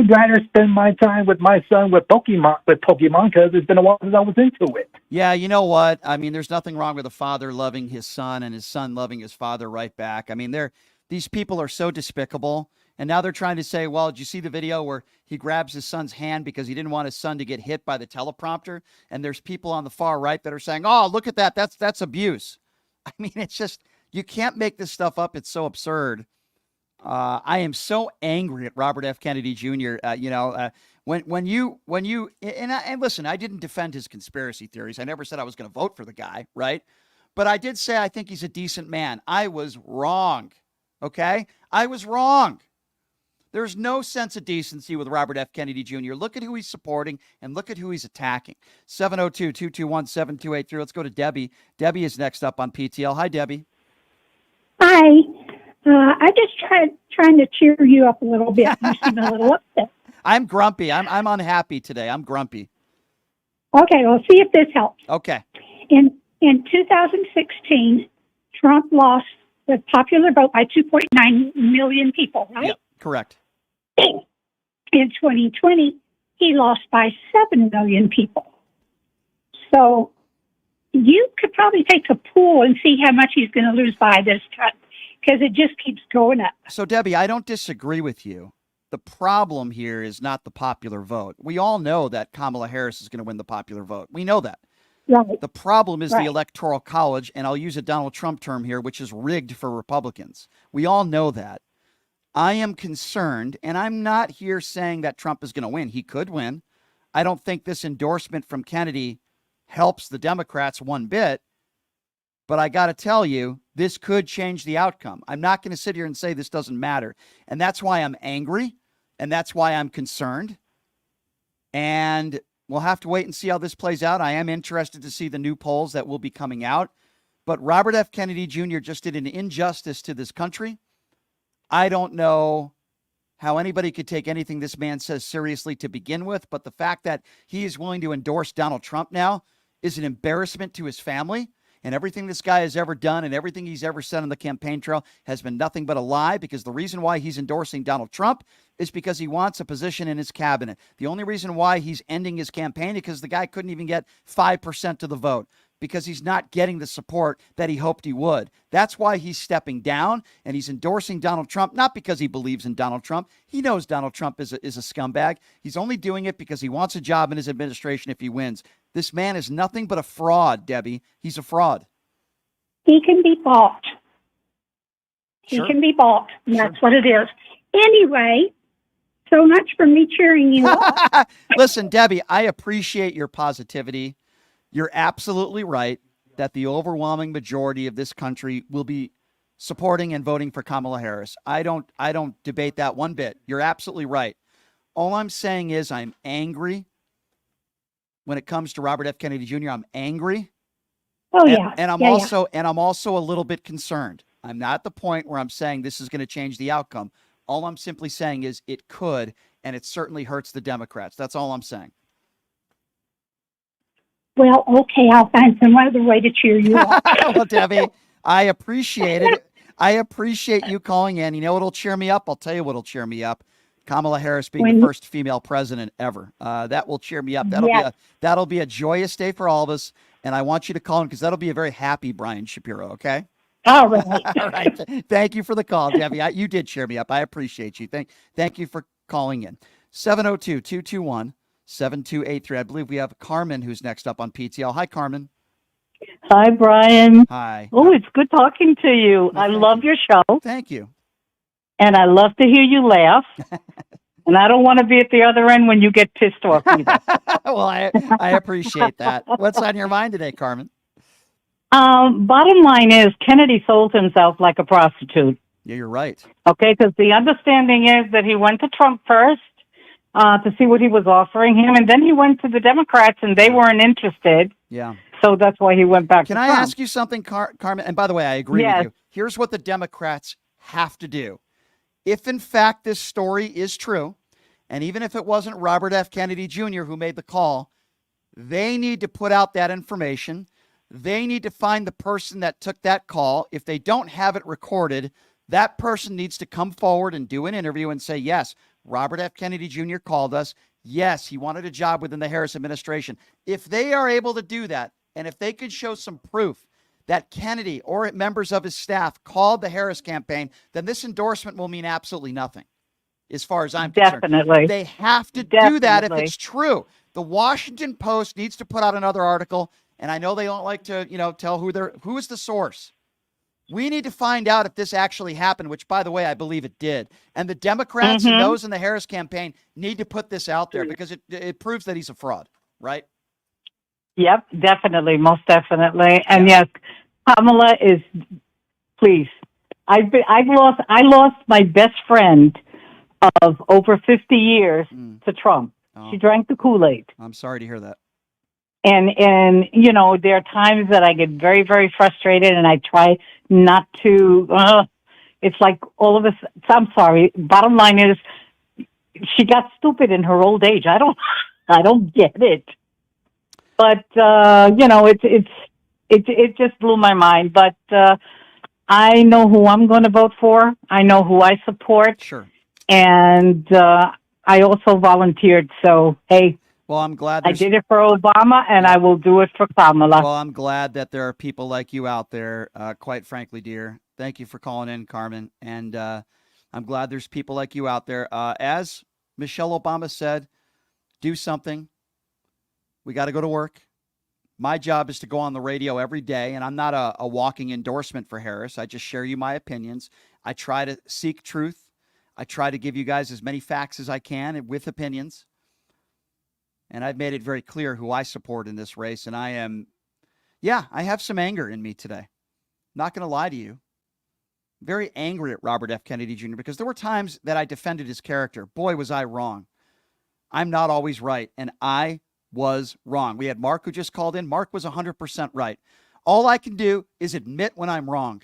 rather spend my time with my son with Pokemon, because it's been a while since I was into it. Yeah, you know what? I mean, there's nothing wrong with a father loving his son and his son loving his father right back. I mean, these people are so despicable. And now they're trying to say, well, did you see the video where he grabs his son's hand because he didn't want his son to get hit by the teleprompter? And there's people on the far right that are saying, oh, look at that. That's abuse. I mean, it's just, you can't make this stuff up. It's so absurd. I am so angry at Robert F. Kennedy Jr. When you and listen, I didn't defend his conspiracy theories. I never said I was going to vote for the guy, right? But I did say I think he's a decent man. I was wrong. Okay? I was wrong. There's no sense of decency with Robert F. Kennedy Jr. Look at who he's supporting and look at who he's attacking. 702-221-7283. Let's go to Debbie. Debbie is next up on PTL. Hi, Debbie. Hi. I just trying to cheer you up a little bit. You seem a little upset. I'm grumpy. I'm unhappy today. I'm grumpy. Okay, well, see if this helps. Okay. In 2016, Trump lost the popular vote by 2.9 million people, right? Yep, correct. In 2020, he lost by 7 million people. So you could probably take a pool and see how much he's going to lose by this time, because it just keeps going up. So, Debbie, I don't disagree with you. The problem here is not the popular vote. We all know that Kamala Harris is going to win the popular vote. We know that. Right. The problem is Right. the Electoral College, and I'll use a Donald Trump term here, which is rigged for Republicans. We all know that. I am concerned, and I'm not here saying that Trump is going to win. He could win. I don't think this endorsement from Kennedy helps the Democrats one bit, but I got to tell you, this could change the outcome. I'm not going to sit here and say this doesn't matter, and that's why I'm angry, and that's why I'm concerned, and we'll have to wait and see how this plays out. I am interested to see the new polls that will be coming out, but Robert F. Kennedy Jr. just did an injustice to this country. I don't know how anybody could take anything this man says seriously to begin with, but the fact that he is willing to endorse Donald Trump now is an embarrassment to his family. And everything this guy has ever done and everything he's ever said on the campaign trail has been nothing but a lie, because the reason why he's endorsing Donald Trump is because he wants a position in his cabinet. The only reason why he's ending his campaign is because the guy couldn't even get 5% of the vote, because he's not getting the support that he hoped he would. That's why he's stepping down, and he's endorsing Donald Trump, not because he believes in Donald Trump. He knows Donald Trump is a scumbag. He's only doing it because he wants a job in his administration if he wins. This man is nothing but a fraud, Debbie. He's a fraud. He can be bought. He Sure. can be bought, and that's what it is. Anyway, so much for me cheering you up. Listen, Debbie, I appreciate your positivity. You're absolutely right that the overwhelming majority of this country will be supporting and voting for Kamala Harris. I don't debate that one bit. You're absolutely right. All I'm saying is I'm angry when it comes to Robert F. Kennedy Jr. I'm angry. Oh, yeah. And I'm also a little bit concerned. I'm not at the point where I'm saying this is going to change the outcome. All I'm simply saying is it could, and it certainly hurts the Democrats. That's all I'm saying. Well, okay, I'll find some other way to cheer you up. Well, Debbie, I appreciate it. I appreciate you calling in. You know what'll cheer me up? I'll tell you what'll cheer me up. Kamala Harris being the first female president ever. That will cheer me up. That'll be a joyous day for all of us. And I want you to call in because that'll be a very happy Brian Shapiro, okay? All right. All right. Thank you for the call, Debbie. You did cheer me up. I appreciate you. Thank you for calling in. 702-221-7283. I believe we have Carmen who's next up on PTL. Hi, Carmen. Hi, Brian. Hi. Oh, it's good talking to you. I love your show. Thank you. And I love to hear you laugh. And I don't want to be at the other end when you get pissed off either. Well, I appreciate that. What's on your mind today, Carmen? Bottom line is Kennedy sold himself like a prostitute. Yeah, you're right. Okay, because the understanding is that he went to Trump first to see what he was offering him, and then he went to the Democrats, and they weren't interested. Yeah. So that's why he went back to Can I Trump. ask you something, Carmen? And by the way, I agree with you. Here's what the Democrats have to do. If, in fact, this story is true, and even if it wasn't Robert F. Kennedy Jr. who made the call, they need to put out that information. They need to find the person that took that call. If they don't have it recorded, that person needs to come forward and do an interview and say, yes, Robert F. Kennedy Jr. called us. Yes, he wanted a job within the Harris administration. If they are able to do that, and if they could show some proof that Kennedy or members of his staff called the Harris campaign, then this endorsement will mean absolutely nothing, as far as I'm concerned. Definitely. They have to do that if it's true. The Washington Post needs to put out another article, and I know they don't like to, tell who is the source. We need to find out if this actually happened, which, by the way, I believe it did. And the Democrats and those in the Harris campaign need to put this out there because it proves that he's a fraud, right? Yep, definitely, most definitely. And yes, Kamala is. Please, I lost my best friend of over 50 years to Trump. Oh. She drank the Kool-Aid. I'm sorry to hear that. And you know, there are times that I get very, very frustrated, and I try not to. It's like all of us. I'm sorry. Bottom line is, she got stupid in her old age. I don't get it. But you know, it just blew my mind. But I know who I'm going to vote for. I know who I support. Sure. And I also volunteered. So hey. Well, I'm glad I did it for Obama, and I will do it for Kamala. Well, I'm glad that there are people like you out there, quite frankly, dear. Thank you for calling in, Carmen. And I'm glad there's people like you out there. As Michelle Obama said, do something. We got to go to work. My job is to go on the radio every day, and I'm not a walking endorsement for Harris. I just share you my opinions. I try to seek truth. I try to give you guys as many facts as I can with opinions. And I've made it very clear who I support in this race. And I have some anger in me today. Not going to lie to you. Very angry at Robert F. Kennedy Jr. because there were times that I defended his character. Boy, was I wrong. I'm not always right. And I was wrong. We had Mark who just called in. Mark was 100% right. All I can do is admit when I'm wrong.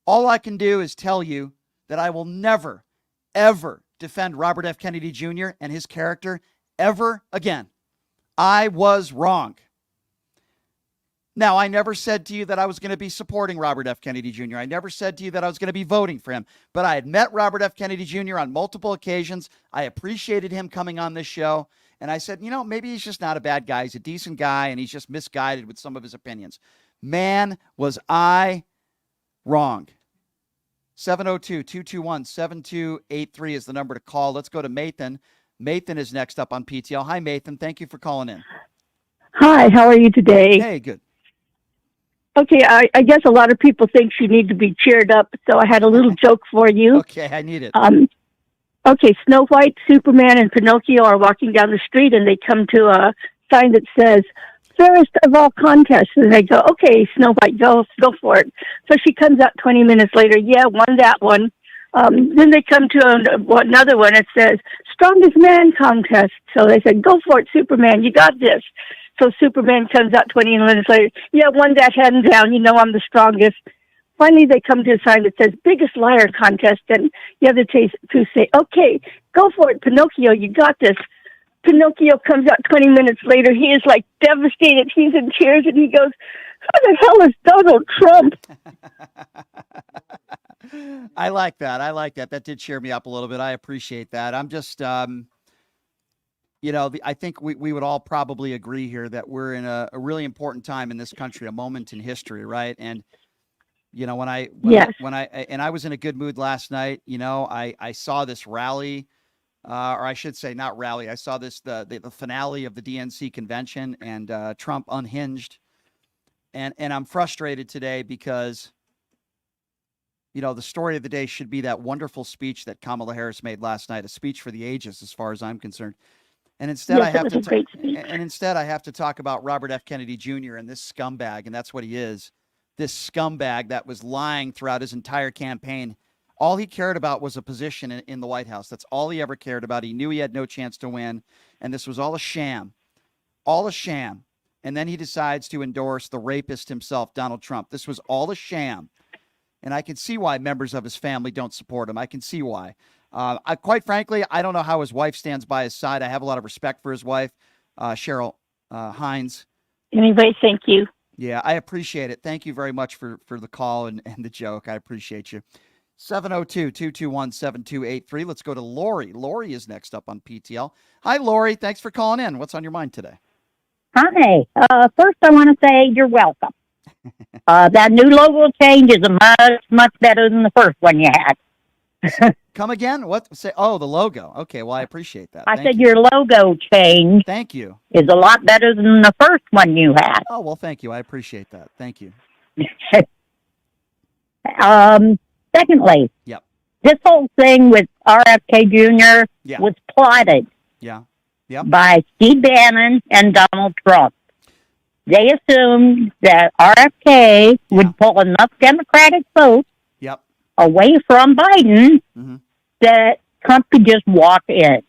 All I can do is tell you that I will never, ever defend Robert F. Kennedy Jr. and his character ever again. I was wrong. Now, I never said to you that I was going to be supporting Robert F. Kennedy Jr. I never said to you that I was going to be voting for him, but I had met Robert F. Kennedy Jr. on multiple occasions. I appreciated him coming on this show, and I said, you know, maybe he's just not a bad guy. He's a decent guy, and he's just misguided with some of his opinions. Man, was I wrong. 702-221-7283 is the number to call. Let's go to Mathan. Mathan is next up on PTL. Hi, Mathan. Thank you for calling in. Hi, how are you today? Hey, good. Okay, I guess a lot of people think you need to be cheered up, so I had a little joke for you. Okay, I need it. Okay, Snow White, Superman, and Pinocchio are walking down the street, and they come to a sign that says, fairest of all contests. And they go, okay, Snow White, go for it. So she comes out 20 minutes later, yeah, won that one. Then they come to another one. It says, strongest man contest. So they said, go for it, Superman. You got this. So Superman comes out 20 minutes later. Yeah, won that hand down. You know I'm the strongest. Finally, they come to a sign that says, biggest liar contest. And the other two say, okay, go for it, Pinocchio. You got this. Pinocchio comes out 20 minutes later. He is like devastated. He's in tears and he goes, who the hell is Donald Trump? I like that. That did cheer me up a little bit. I appreciate that. I'm just, you know, I think we would all probably agree here that we're in a really important time in this country, a moment in history, right? And, you know, when I was in a good mood last night, you know, I saw this rally, or I should say not rally. I saw the finale of the DNC convention and Trump unhinged. And I'm frustrated today because, you know, the story of the day should be that wonderful speech that Kamala Harris made last night, a speech for the ages, as far as I'm concerned. And instead, I have to talk about Robert F. Kennedy Jr. and this scumbag, and that's what he is. This scumbag that was lying throughout his entire campaign. All he cared about was a position in the White House. That's all he ever cared about. He knew he had no chance to win, and this was all a sham. All a sham. And then he decides to endorse the rapist himself, Donald Trump. This was all a sham. And I can see why members of his family don't support him. I can see why. Quite frankly, I don't know how his wife stands by his side. I have a lot of respect for his wife, Cheryl Hines. Anyway, thank you. Yeah, I appreciate it. Thank you very much for the call and the joke. I appreciate you. 702-221-7283. Let's go to Lori. Lori is next up on PTL. Hi, Lori. Thanks for calling in. What's on your mind today? Hi. First, I want to say you're welcome. That new logo change is much better than the first one you had. Come again? What? Say? Oh, the logo. Okay. Well, I appreciate that. I said your logo change. Thank you. Is a lot better than the first one you had. Oh well, thank you. I appreciate that. Thank you. Secondly, Yep. this whole thing with RFK Jr. Yeah. was plotted Yeah. Yep. by Steve Bannon and Donald Trump. They assumed that RFK would pull enough Democratic votes Yep. away from Biden that Trump could just walk in.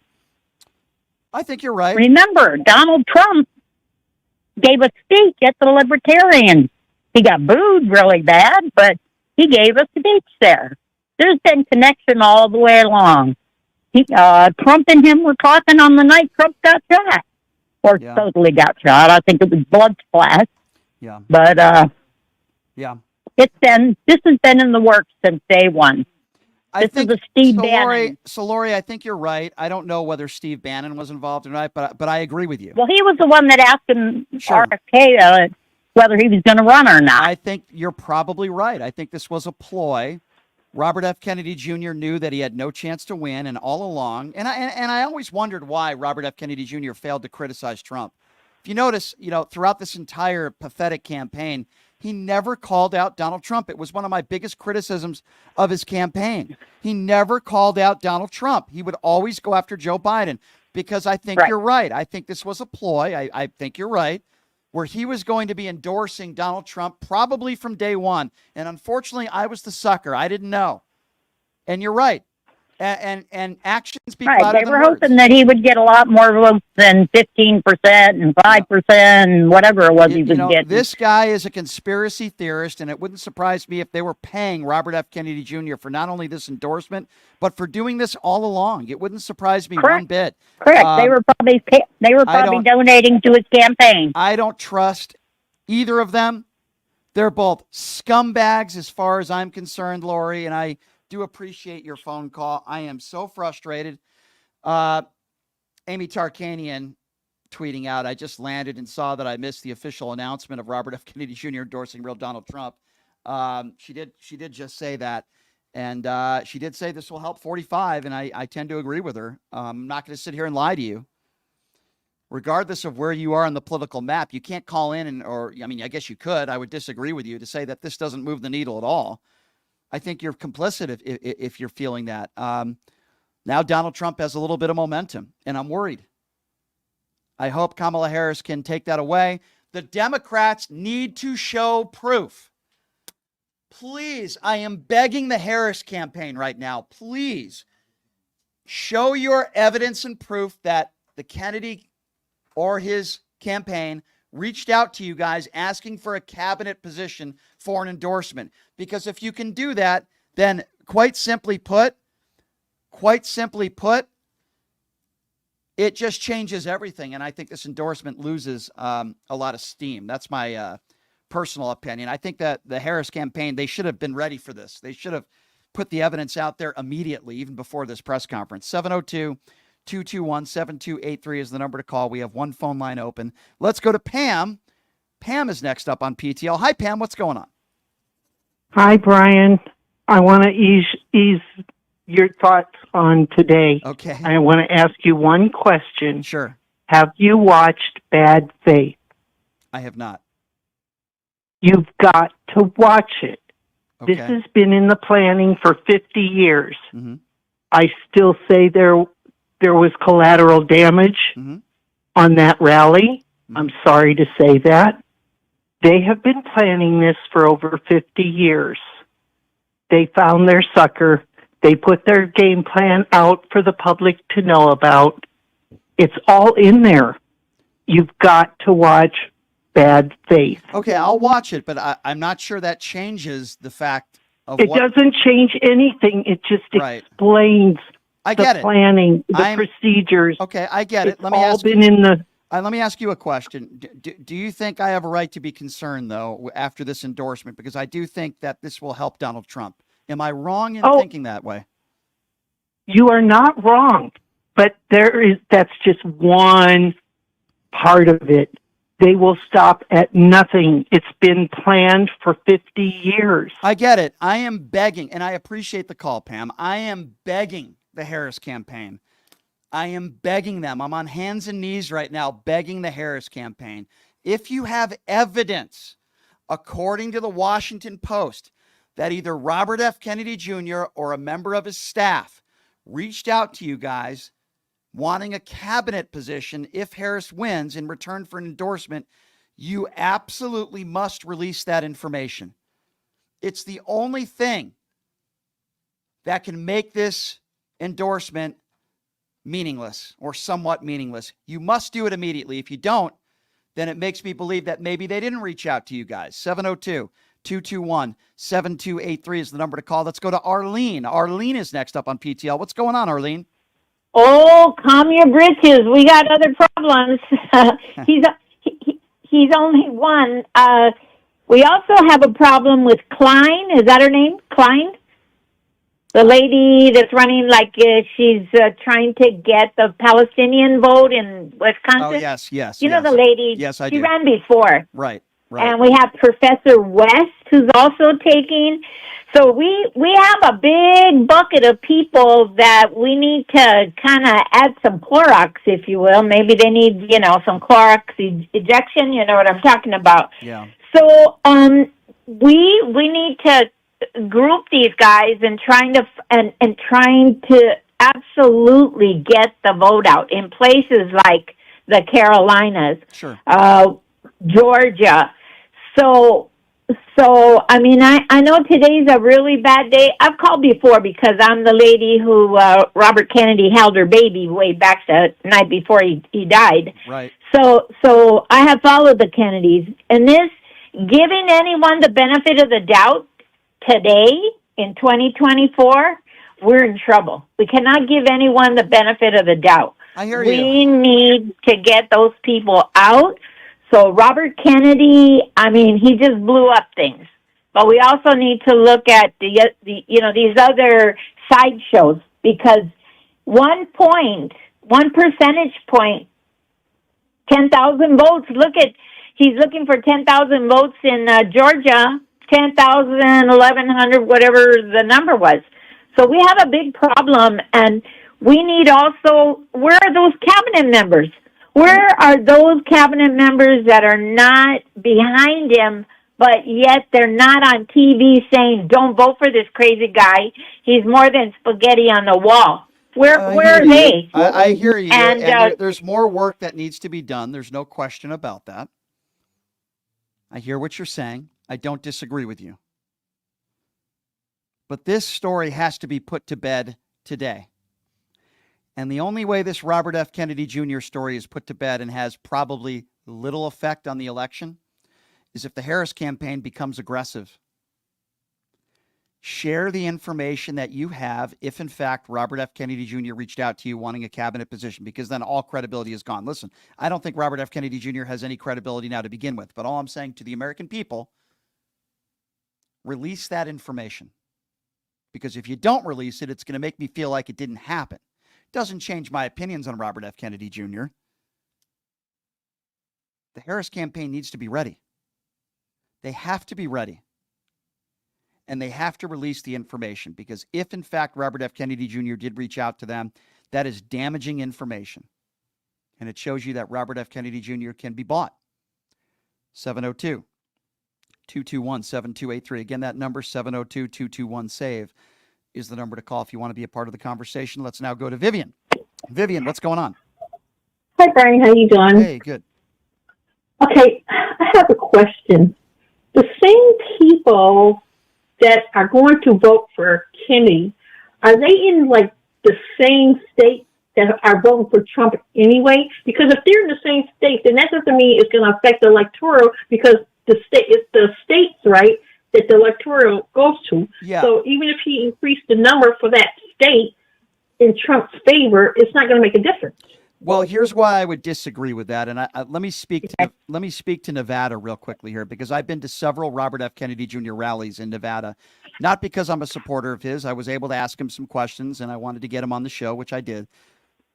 I think you're right. Remember, Donald Trump gave a speech at the Libertarians. He got booed really bad, but he gave a speech there. There's been connection all the way along. Trump and him were talking on the night Trump got shot. Or totally got shot. I think it was blood splash. Yeah. But yeah. this has been in the works since day one. This is a Steve Bannon. Lori, I think you're right. I don't know whether Steve Bannon was involved or not, but I agree with you. Well, he was the one that asked him, RFK, whether he was going to run or not. I think you're probably right. I think this was a ploy. Robert F. Kennedy Jr. knew that he had no chance to win, and all along, and I always wondered why Robert F. Kennedy Jr. failed to criticize Trump. If you notice, throughout this entire pathetic campaign, he never called out Donald Trump. It was one of my biggest criticisms of his campaign. He never called out Donald Trump. He would always go after Joe Biden, because I think you're right. I think this was a ploy. I think you're right, where he was going to be endorsing Donald Trump probably from day one. And unfortunately, I was the sucker. I didn't know. And you're right. And actions speak louder They than were words. hoping that he would get a lot more votes than 15% and 5% and whatever it was he was getting. This guy is a conspiracy theorist, and it wouldn't surprise me if they were paying Robert F. Kennedy Jr. for not only this endorsement, but for doing this all along. It wouldn't surprise me one bit. Correct. They were probably donating to his campaign. I don't trust either of them. They're both scumbags as far as I'm concerned, Lori, and I do appreciate your phone call. I am so frustrated. Amy Tarkanian tweeting out, I just landed and saw that I missed the official announcement of Robert F. Kennedy Jr. endorsing real Donald Trump. She did just say that. And she did say this will help 45, and I tend to agree with her. I'm not going to sit here and lie to you. Regardless of where you are on the political map, you can't call in I guess you could. I would disagree with you to say that this doesn't move the needle at all. I think you're complicit if you're feeling that. Now Donald Trump has a little bit of momentum, and I'm worried. I hope Kamala Harris can take that away. The Democrats need to show proof. Please, I am begging the Harris campaign right now, please show your evidence and proof that the Kennedy or his campaign reached out to you guys asking for a cabinet position for an endorsement. Because if you can do that, then quite simply put, it just changes everything. And I think this endorsement loses a lot of steam. That's my personal opinion. I think that the Harris campaign, they should have been ready for this. They should have put the evidence out there immediately, even before this press conference. 702-221-7283 is the number to call. We have one phone line open. Let's go to Pam. Pam is next up on PTL. Hi, Pam. What's going on? Hi, Brian. I want to ease your thoughts on today. Okay. I want to ask you one question. Sure. Have you watched Bad Faith? I have not. You've got to watch it. Okay. This has been in the planning for 50 years. Mm-hmm. I still say there was collateral damage on that rally. I'm sorry to say that. They have been planning this for over 50 years. They found their sucker. They put their game plan out for the public to know about. It's all in there. You've got to watch Bad Faith. Okay, I'll watch it, but I'm not sure that changes the fact of It doesn't change anything. It just explains the planning, the procedures. Okay, I get it. It's all been in the... Let me ask you a question. Do you think I have a right to be concerned, though, after this endorsement? Because I do think that this will help Donald Trump. Am I wrong in thinking that way? You are not wrong, but that's just one part of it. They will stop at nothing. It's been planned for 50 years. I get it. I am begging, and I appreciate the call, Pam. I am begging the Harris campaign. I am begging them. I'm on hands and knees right now begging the Harris campaign. If you have evidence, according to the Washington Post, that either Robert F. Kennedy Jr. or a member of his staff reached out to you guys wanting a cabinet position if Harris wins in return for an endorsement, you absolutely must release that information. It's the only thing that can make this endorsement meaningless or somewhat meaningless. You must do it immediately. If you don't, then it makes me believe that maybe they didn't reach out to you guys. 702-221-7283 is the number to call. Let's go to Arlene. Arlene is next up on PTL. What's going on, Arlene? Oh, calm your britches. We got other problems. He's only one. We also have a problem with Klein. Is that her name? Klein? The lady that's running like she's trying to get the Palestinian vote in Wisconsin. Oh, yes. You know the lady? Yes, I do. She do. ran before. Right. And we have Professor West, who's also taking. So we have a big bucket of people that we need to kind of add some Clorox, if you will. Maybe they need, some Clorox ejection. You know what I'm talking about. Yeah. So we need to group these guys and trying to absolutely get the vote out in places like the Carolinas, sure, Georgia. So I mean, I know today's a really bad day. I've called before because I'm the lady who Robert Kennedy held her baby way back the night before he died. Right. So I have followed the Kennedys, and this giving anyone the benefit of the doubt today in 2024, we're in trouble. We cannot give anyone the benefit of the doubt. I hear you. We need to get those people out. So Robert Kennedy, I mean, he just blew up things. But we also need to look at the these other sideshows, because 1 percentage point, 10,000 votes. He's looking for 10,000 votes in Georgia, 10,000, 1,100, whatever the number was. So we have a big problem, and we need also, where are those cabinet members? Where are those cabinet members that are not behind him, but yet they're not on TV saying, don't vote for this crazy guy. He's more than spaghetti on the wall. Where are they? I hear you. And there's more work that needs to be done. There's no question about that. I hear what you're saying. I don't disagree with you. But this story has to be put to bed today. And the only way this Robert F. Kennedy Jr. story is put to bed and has probably little effect on the election is if the Harris campaign becomes aggressive. Share the information that you have if, in fact, Robert F. Kennedy Jr. reached out to you wanting a cabinet position, because then all credibility is gone. Listen, I don't think Robert F. Kennedy Jr. has any credibility now to begin with, but all I'm saying to the American people, release that information. Because if you don't release it, it's going to make me feel like it didn't happen. Doesn't change my opinions on Robert F. Kennedy Jr. The Harris campaign needs to be ready. They have to be ready. And they have to release the information, because if, in fact, Robert F. Kennedy Jr. did reach out to them, that is damaging information. And it shows you that Robert F. Kennedy Jr. can be bought. 702-221-7283. Again, that number, 702-221-SAVE, is the number to call if you want to be a part of the conversation. Let's now go to Vivian. Vivian, what's going on? Hi, Brian. How you doing? Hey, good. Okay, I have a question. The same people that are going to vote for Kennedy, are they in like the same state that are voting for Trump anyway? Because if they're in the same state, then that doesn't mean it's going to affect the electoral, because it's the states, right, that the electoral goes to. Yeah. So even if he increased the number for that state in Trump's favor, it's not going to make a difference. Well, here's why I would disagree with that, and let me speak to Nevada real quickly here, because I've been to several Robert F. Kennedy Jr. rallies in Nevada, not because I'm a supporter of his. I was able to ask him some questions, and I wanted to get him on the show, which I did.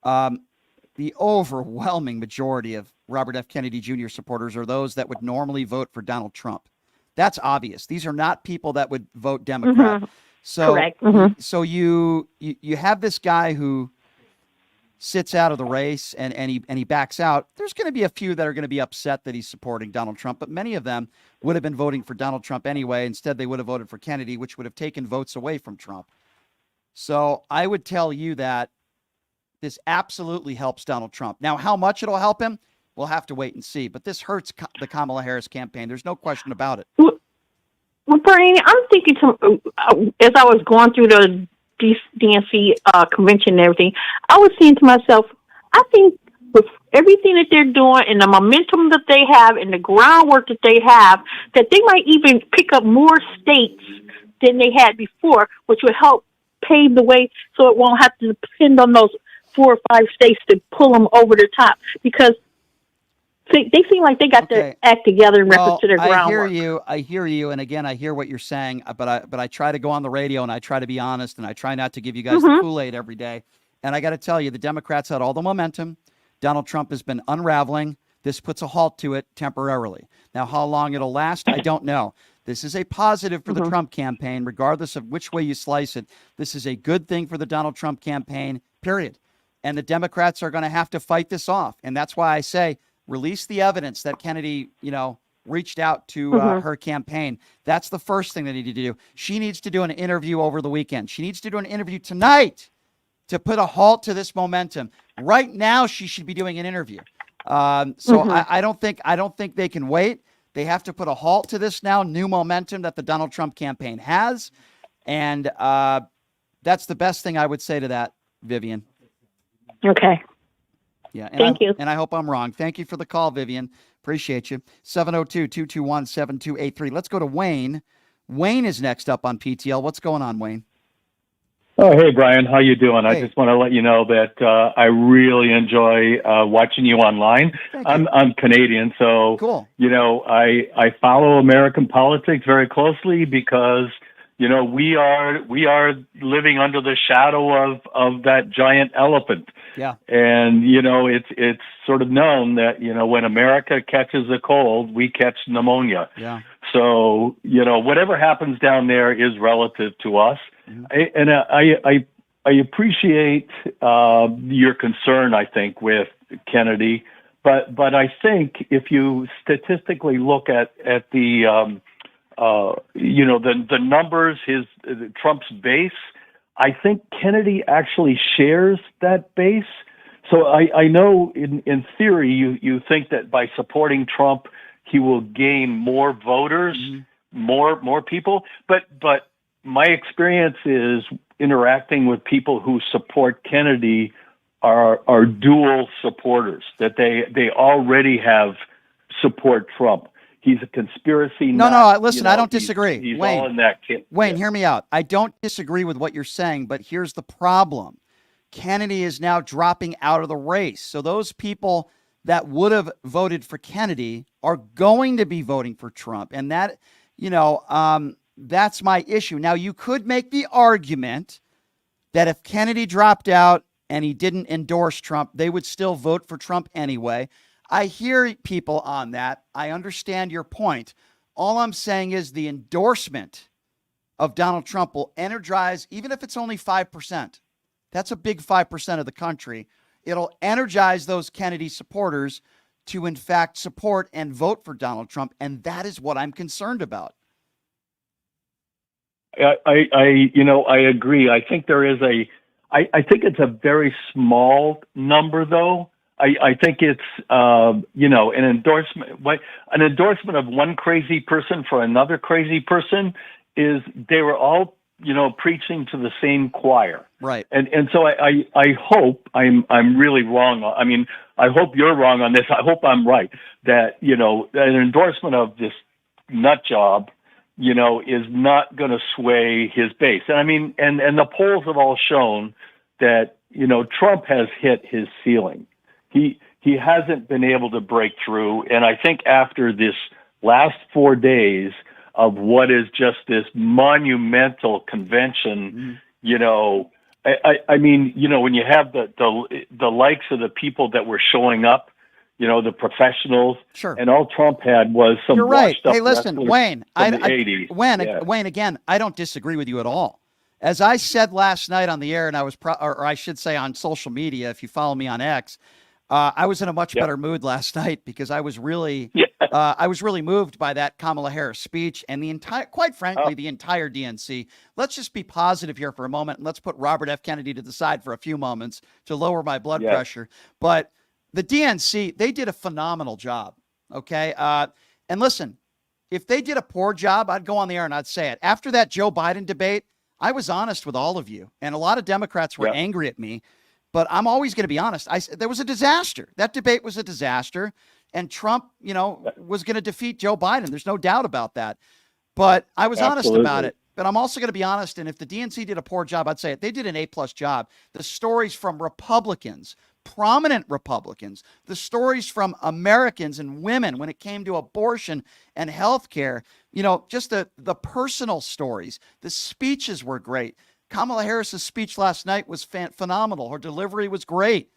The overwhelming majority of Robert F. Kennedy Jr. supporters are those that would normally vote for Donald Trump. That's obvious. These are not people that would vote Democrat. Mm-hmm. So, correct. Mm-hmm. So you have this guy who sits out of the race and he backs out, there's going to be a few that are going to be upset that he's supporting Donald Trump, but many of them would have been voting for Donald Trump anyway. Instead, they would have voted for Kennedy, which would have taken votes away from Trump. So I would tell you that this absolutely helps Donald Trump. Now, how much it'll help him, we'll have to wait and see. But this hurts the Kamala Harris campaign. There's no question about it. Well, Brian, I'm thinking as I was going through the DNC convention and everything, I was saying to myself, I think with everything that they're doing and the momentum that they have and the groundwork that they have, that they might even pick up more states than they had before, which would help pave the way so it won't have to depend on those 4 or 5 states to pull them over the top, because they seem like they got their act together in reference to their groundwork. I hear you. And again, I hear what you're saying, but I try to go on the radio and I try to be honest and I try not to give you guys the Kool-Aid every day. And I got to tell you, the Democrats had all the momentum. Donald Trump has been unraveling. This puts a halt to it temporarily. Now, how long it'll last, I don't know. This is a positive for the Trump campaign, regardless of which way you slice it. This is a good thing for the Donald Trump campaign, period. And the Democrats are going to have to fight this off. And that's why I say, release the evidence that Kennedy, reached out to her campaign. That's the first thing they need to do. She needs to do an interview over the weekend. She needs to do an interview tonight to put a halt to this momentum. Right now, she should be doing an interview. I don't think they can wait. They have to put a halt to this now, new momentum that the Donald Trump campaign has. And that's the best thing I would say to that, Vivian. Okay. Yeah. Thank you. And I hope I'm wrong. Thank you for the call, Vivian. Appreciate you. 702-221-7283. Let's go to Wayne. Wayne is next up on PTL. What's going on, Wayne? Oh, hey, Brian. How you doing? Hey. I just want to let you know that I really enjoy watching you online. I'm Canadian, so cool. I follow American politics very closely because we are living under the shadow of that giant elephant. Yeah. And it's sort of known that when America catches a cold, we catch pneumonia. Yeah. So whatever happens down there is relative to us. I appreciate your concern, I think, with Kennedy, but I think if you statistically look at the the numbers, Trump's base, I think Kennedy actually shares that base. So I know in theory you think that by supporting Trump he will gain more voters, more people, but my experience is interacting with people who support Kennedy are dual supporters, that they already have support Trump. He's a conspiracy. No, listen, I don't disagree. He's Wayne, all in that kit. Wayne, hear me out. I don't disagree with what you're saying, but here's the problem. Kennedy is now dropping out of the race. So those people that would have voted for Kennedy are going to be voting for Trump. And that, that's my issue. Now, you could make the argument that if Kennedy dropped out and he didn't endorse Trump, they would still vote for Trump anyway. I hear people on that. I understand your point. All I'm saying is the endorsement of Donald Trump will energize, even if it's only 5%. That's a big 5% of the country. It'll energize those Kennedy supporters to, in fact, support and vote for Donald Trump. And that is what I'm concerned about. I agree. I think there is I think it's a very small number, though. I think it's, an endorsement of one crazy person for another crazy person is they were all, preaching to the same choir. Right. And so I hope I'm really wrong. I mean, I hope you're wrong on this. I hope I'm right that, an endorsement of this nut job, is not going to sway his base. And I mean, and the polls have all shown that, Trump has hit his ceiling. He hasn't been able to break through. And I think after this last 4 days of what is just this monumental convention, I mean, when you have the likes of the people that were showing up, the professionals, sure, and all Trump had was some. You're right. Hey, listen, Wayne, from the 80s. Wayne, again, I don't disagree with you at all. As I said last night on the air, and I was, or I should say on social media, if you follow me on X, I was in a much better mood last night because I was really, moved by that Kamala Harris speech and the entire, quite frankly, the entire DNC. Let's just be positive here for a moment, and let's put Robert F. Kennedy to the side for a few moments to lower my blood pressure. But the DNC, they did a phenomenal job. Okay, and listen, if they did a poor job, I'd go on the air and I'd say it. After that Joe Biden debate, I was honest with all of you, and a lot of Democrats were angry at me, but I'm always going to be honest. There was a disaster. That debate was a disaster, and Trump, was going to defeat Joe Biden. There's no doubt about that, but I was honest about it. But I'm also going to be honest, and if the DNC did a poor job, I'd say it. They did an A+ job. The stories from Republicans, prominent Republicans, the stories from Americans and women when it came to abortion and health care, just the personal stories. The speeches were great. Kamala Harris's speech last night was phenomenal. Her delivery was great.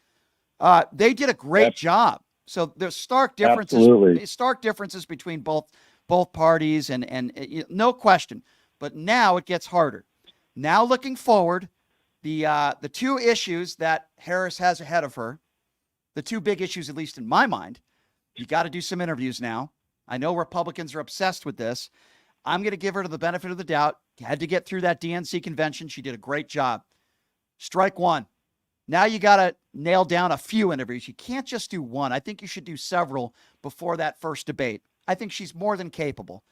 They did a great job. So there's stark differences between both parties and no question. But now it gets harder. Now looking forward, the two issues that Harris has ahead of her, the two big issues, at least in my mind, you got to do some interviews now. I know Republicans are obsessed with this. I'm going to give her the benefit of the doubt. Had to get through that DNC convention. She did a great job. Strike one. Now you got to nail down a few interviews. You can't just do one. I think you should do several before that first debate. I think she's more than capable.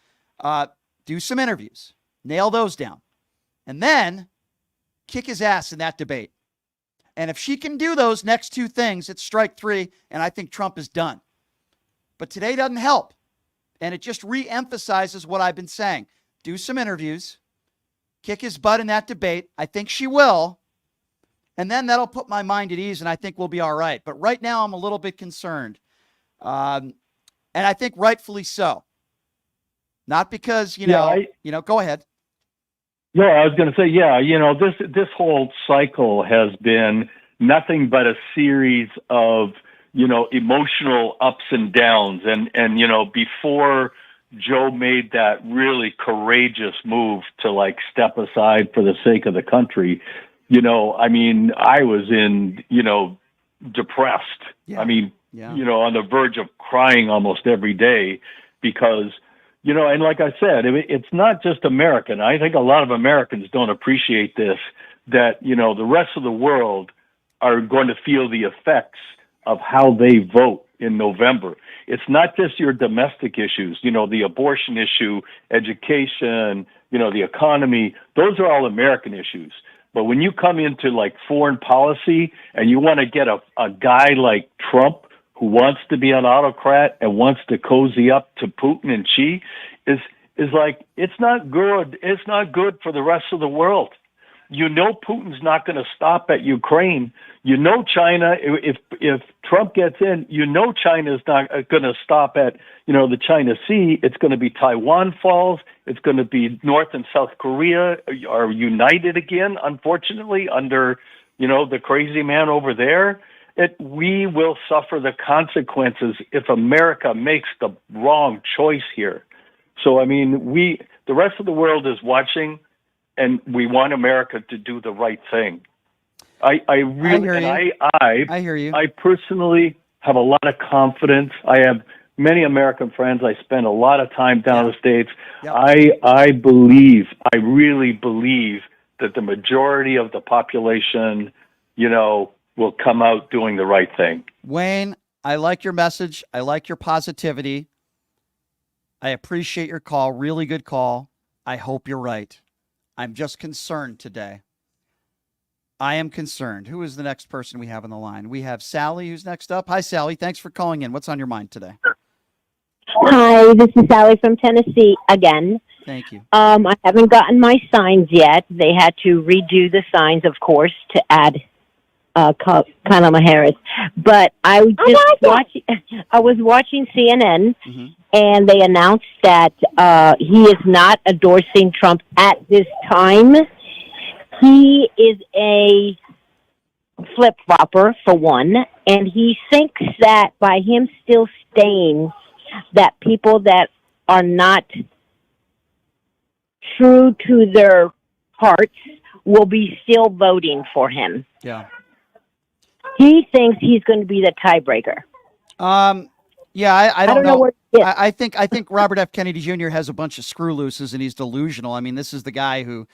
Do some interviews. Nail those down. And then kick his ass in that debate. And if she can do those next two things, it's strike three, and I think Trump is done. But today doesn't help. And it just re-emphasizes what I've been saying. Do some interviews. Kick his butt in that debate. I think she will. And then that'll put my mind at ease, and I think we'll be all right. But right now, I'm a little bit concerned. And I think rightfully so. Not because, go ahead. Yeah, I was going to say, this whole cycle has been nothing but a series of, emotional ups and downs. And before Joe made that really courageous move to step aside for the sake of the country, I was in, depressed. Yeah. On the verge of crying almost every day because, and like I said, it's not just American. I think a lot of Americans don't appreciate this, that, the rest of the world are going to feel the effects of how they vote in November. It's not just your domestic issues, the abortion issue, education, the economy. Those are all American issues. But when you come into foreign policy and you want to get a guy like Trump who wants to be an autocrat and wants to cozy up to Putin and Xi, is it's not good. It's not good for the rest of the world. Putin's not going to stop at Ukraine. China, if Trump gets in, China is not going to stop at, the China Sea. It's going to be Taiwan Falls. It's going to be North and South Korea are united again, unfortunately, under, the crazy man over there. We will suffer the consequences if America makes the wrong choice here. So, the rest of the world is watching, and we want America to do the right thing. I hear you. I personally have a lot of confidence. I have many American friends. I spend a lot of time down in the States. Yep. I really believe that the majority of the population, will come out doing the right thing. Wayne, I like your message. I like your positivity. I appreciate your call. Really good call. I hope you're right. I'm just concerned today. I am concerned. Who is the next person we have on the line? We have Sally, who's next up. Hi, Sally. Thanks for calling in. What's on your mind today? Hi, this is Sally from Tennessee again. Thank you. I haven't gotten my signs yet. They had to redo the signs, of course, to add Kamala Harris. But I was watching CNN, and they announced that he is not endorsing Trump at this time. He is a flip-flopper, for one, and he thinks that by him still staying, that people that are not true to their hearts will be still voting for him. Yeah. He thinks he's going to be the tiebreaker. Yeah, I don't know. Where I think Robert F. Kennedy Jr. has a bunch of screw looses and he's delusional. I mean, this is the guy who,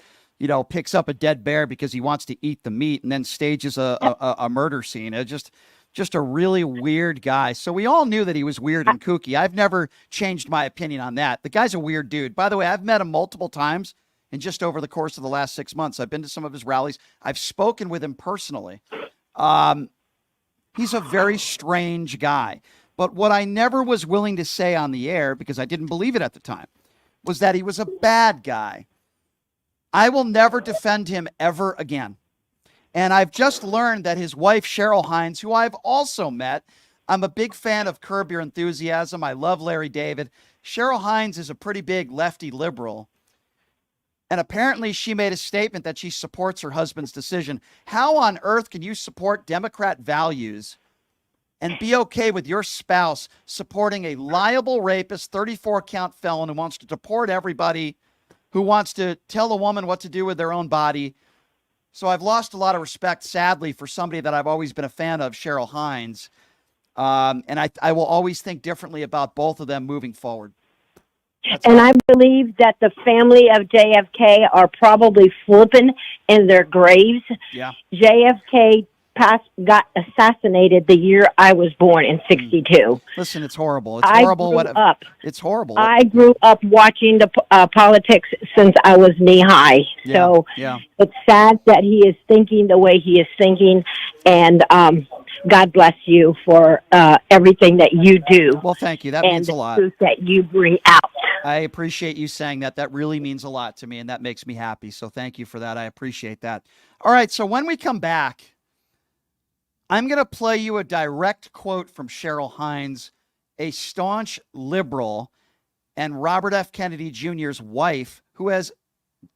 picks up a dead bear because he wants to eat the meat and then stages a murder scene. It's just a really weird guy. So we all knew that he was weird and kooky. I've never changed my opinion on that. The guy's a weird dude. By the way, I've met him multiple times and just over the course of the last 6 months. I've been to some of his rallies. I've spoken with him personally. He's a very strange guy. But what I never was willing to say on the air, because I didn't believe it at the time, was that he was a bad guy. I will never defend him ever again. And I've just learned that his wife, Cheryl Hines, who I've also met, I'm a big fan of Curb Your Enthusiasm. I love Larry David. Cheryl Hines is a pretty big lefty liberal. And apparently she made a statement that she supports her husband's decision. How on earth can you support Democrat values and be okay with your spouse supporting a liable rapist, 34-count felon who wants to deport everybody, who wants to tell a woman what to do with their own body? So I've lost a lot of respect, sadly, for somebody that I've always been a fan of, Cheryl Hines. And I will always think differently about both of them moving forward. And I believe that the family of JFK are probably flipping in their graves. Yeah. JFK got assassinated the year I was born in '62. Listen, it's horrible. It's horrible. It's horrible. I grew up watching the politics since I was knee high. Yeah, so yeah. It's sad that he is thinking the way he is thinking. And God bless you for everything that you do. Well, thank you. That means a lot. And the truth that you bring out. I appreciate you saying that. That really means a lot to me, and that makes me happy. So thank you for that. I appreciate that. All right, so when we come back, I'm going to play you a direct quote from Cheryl Hines, a staunch liberal, and Robert F. Kennedy Jr.'s wife, who has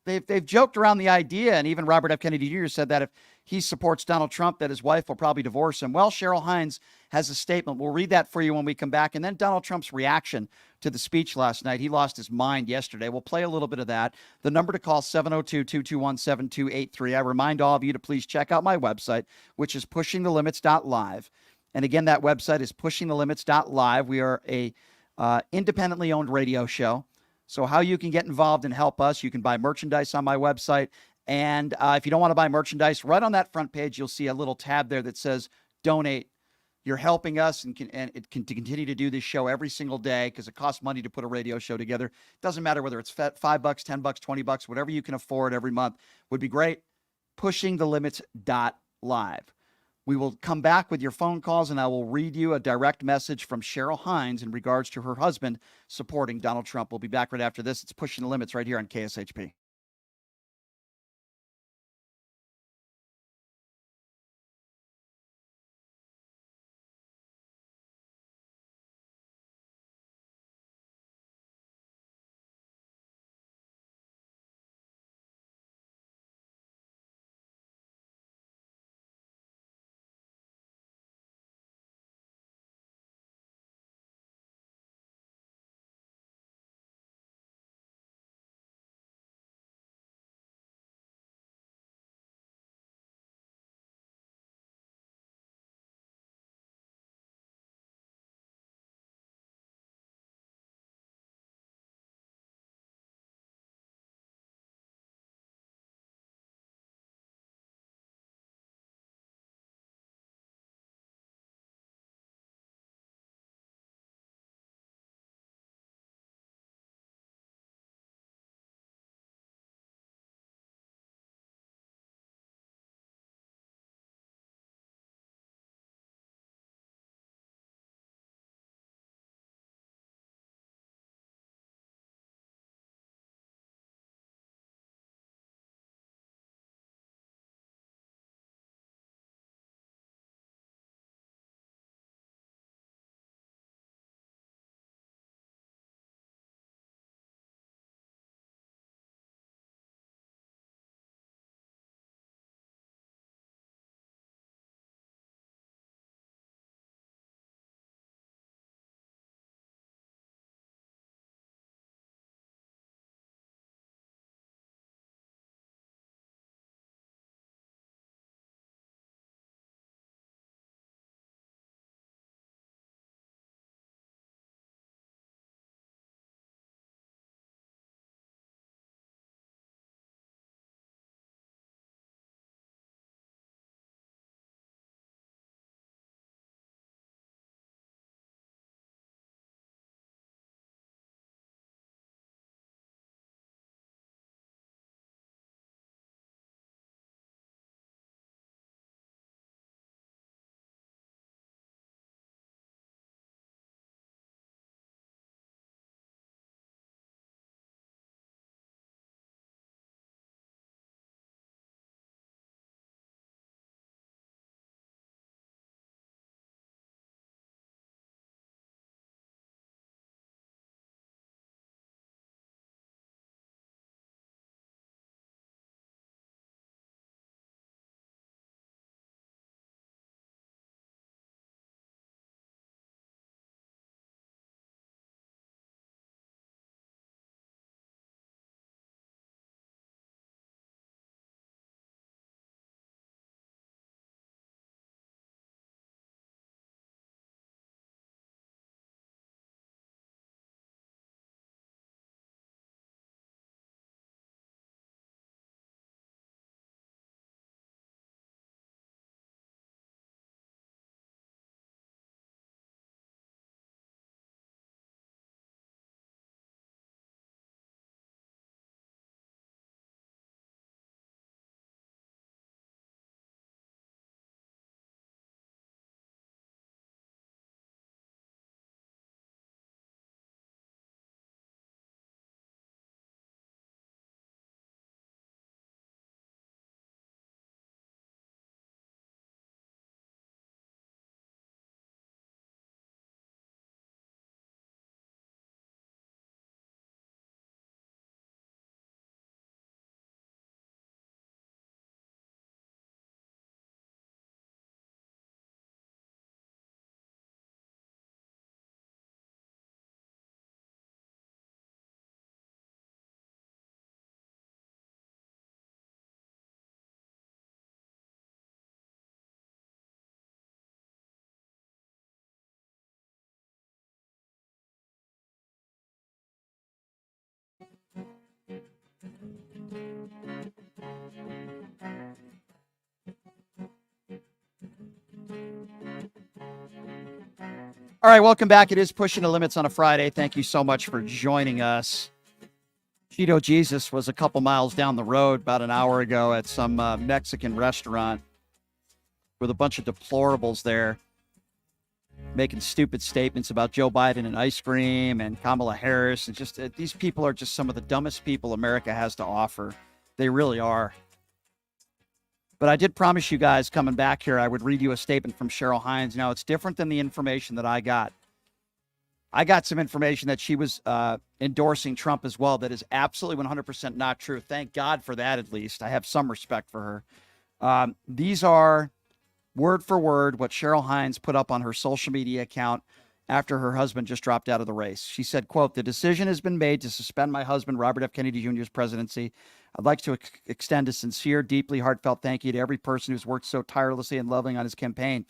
they've joked around the idea, and even Robert F. Kennedy Jr. said that if he supports Donald Trump, that his wife will probably divorce him. Well, Cheryl Hines has a statement. We'll read that for you when we come back. And then Donald Trump's reaction to the speech last night. He lost his mind yesterday. We'll play a little bit of that. The number to call, 702-221-7283. I remind all of you to please check out my website, which is pushingthelimits.live. And again, that website is pushingthelimits.live. We are a independently owned radio show. So how you can get involved and help us, you can buy merchandise on my website. And if you don't want to buy merchandise, right on that front page, you'll see a little tab there that says donate. You're helping us and it can to continue to do this show every single day because it costs money to put a radio show together. It doesn't matter whether it's $5, $10, $20, whatever you can afford every month would be great. Pushingthelimits.live. We will come back with your phone calls, and I will read you a direct message from Cheryl Hines in regards to her husband supporting Donald Trump. We'll be back right after this. It's Pushing the Limits right here on KSHP. All right, welcome back. It is Pushing the Limits on a Friday. Thank you so much for joining us. Cheeto Jesus was a couple miles down the road about an hour ago at some Mexican restaurant with a bunch of deplorables there making stupid statements about Joe Biden and ice cream and Kamala Harris. And just these people are just some of the dumbest people America has to offer. They really are. But I did promise you guys coming back here, I would read you a statement from Cheryl Hines. Now, it's different than the information that I got. I got some information that she was endorsing Trump as well. That is absolutely 100% not true. Thank God for that, at least. I have some respect for her. These are word for word what Cheryl Hines put up on her social media account after her husband just dropped out of the race. She said, quote, "The decision has been made to suspend my husband, Robert F. Kennedy Jr.'s presidency. I'd like to extend a sincere, deeply heartfelt thank you to every person who's worked so tirelessly and lovingly on his campaign.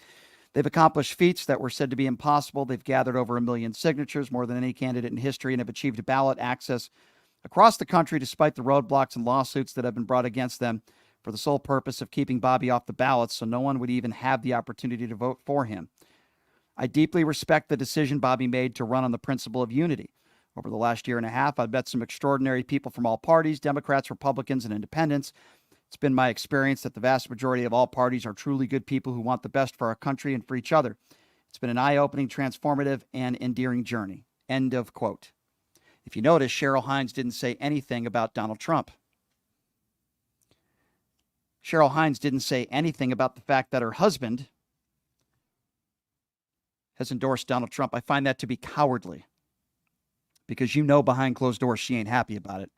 They've accomplished feats that were said to be impossible. They've gathered over 1 million signatures, more than any candidate in history, and have achieved ballot access across the country despite the roadblocks and lawsuits that have been brought against them for the sole purpose of keeping Bobby off the ballot so no one would even have the opportunity to vote for him. I deeply respect the decision Bobby made to run on the principle of unity. Over the last year and a half, I've met some extraordinary people from all parties, Democrats, Republicans, and independents. It's been my experience that the vast majority of all parties are truly good people who want the best for our country and for each other. It's been an eye-opening, transformative, and endearing journey." End of quote. If you notice, Cheryl Hines didn't say anything about Donald Trump. Cheryl Hines didn't say anything about the fact that her husband has endorsed Donald Trump. I find that to be cowardly because behind closed doors she ain't happy about it.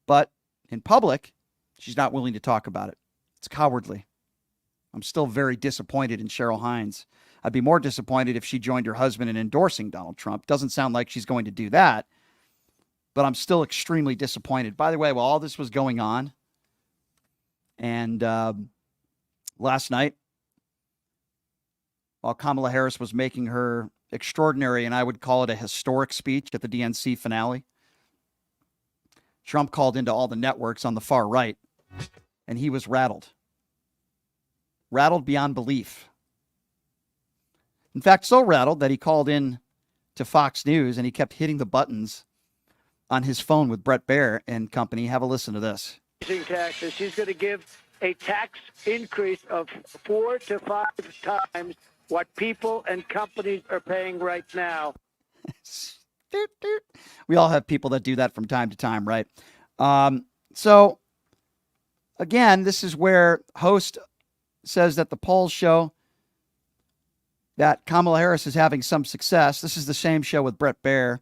But in public, she's not willing to talk about it. It's cowardly. I'm still very disappointed in Cheryl Hines. I'd be more disappointed if she joined her husband in endorsing Donald Trump. Doesn't sound like she's going to do that, but I'm still extremely disappointed. By the way, while all this was going on, and last night, while Kamala Harris was making her extraordinary, and I would call it a historic speech at the DNC finale, Trump called into all the networks on the far right, and he was rattled. Rattled beyond belief. In fact, so rattled that he called in to Fox News and he kept hitting the buttons on his phone with Brett Baer and company. Have a listen to this. Taxes. She's going to give a tax increase of 4 to 5 times what people and companies are paying right now. We all have people that do that from time to time, right? So, again, this is where host says that the polls show that Kamala Harris is having some success. This is the same show with Brett Baer.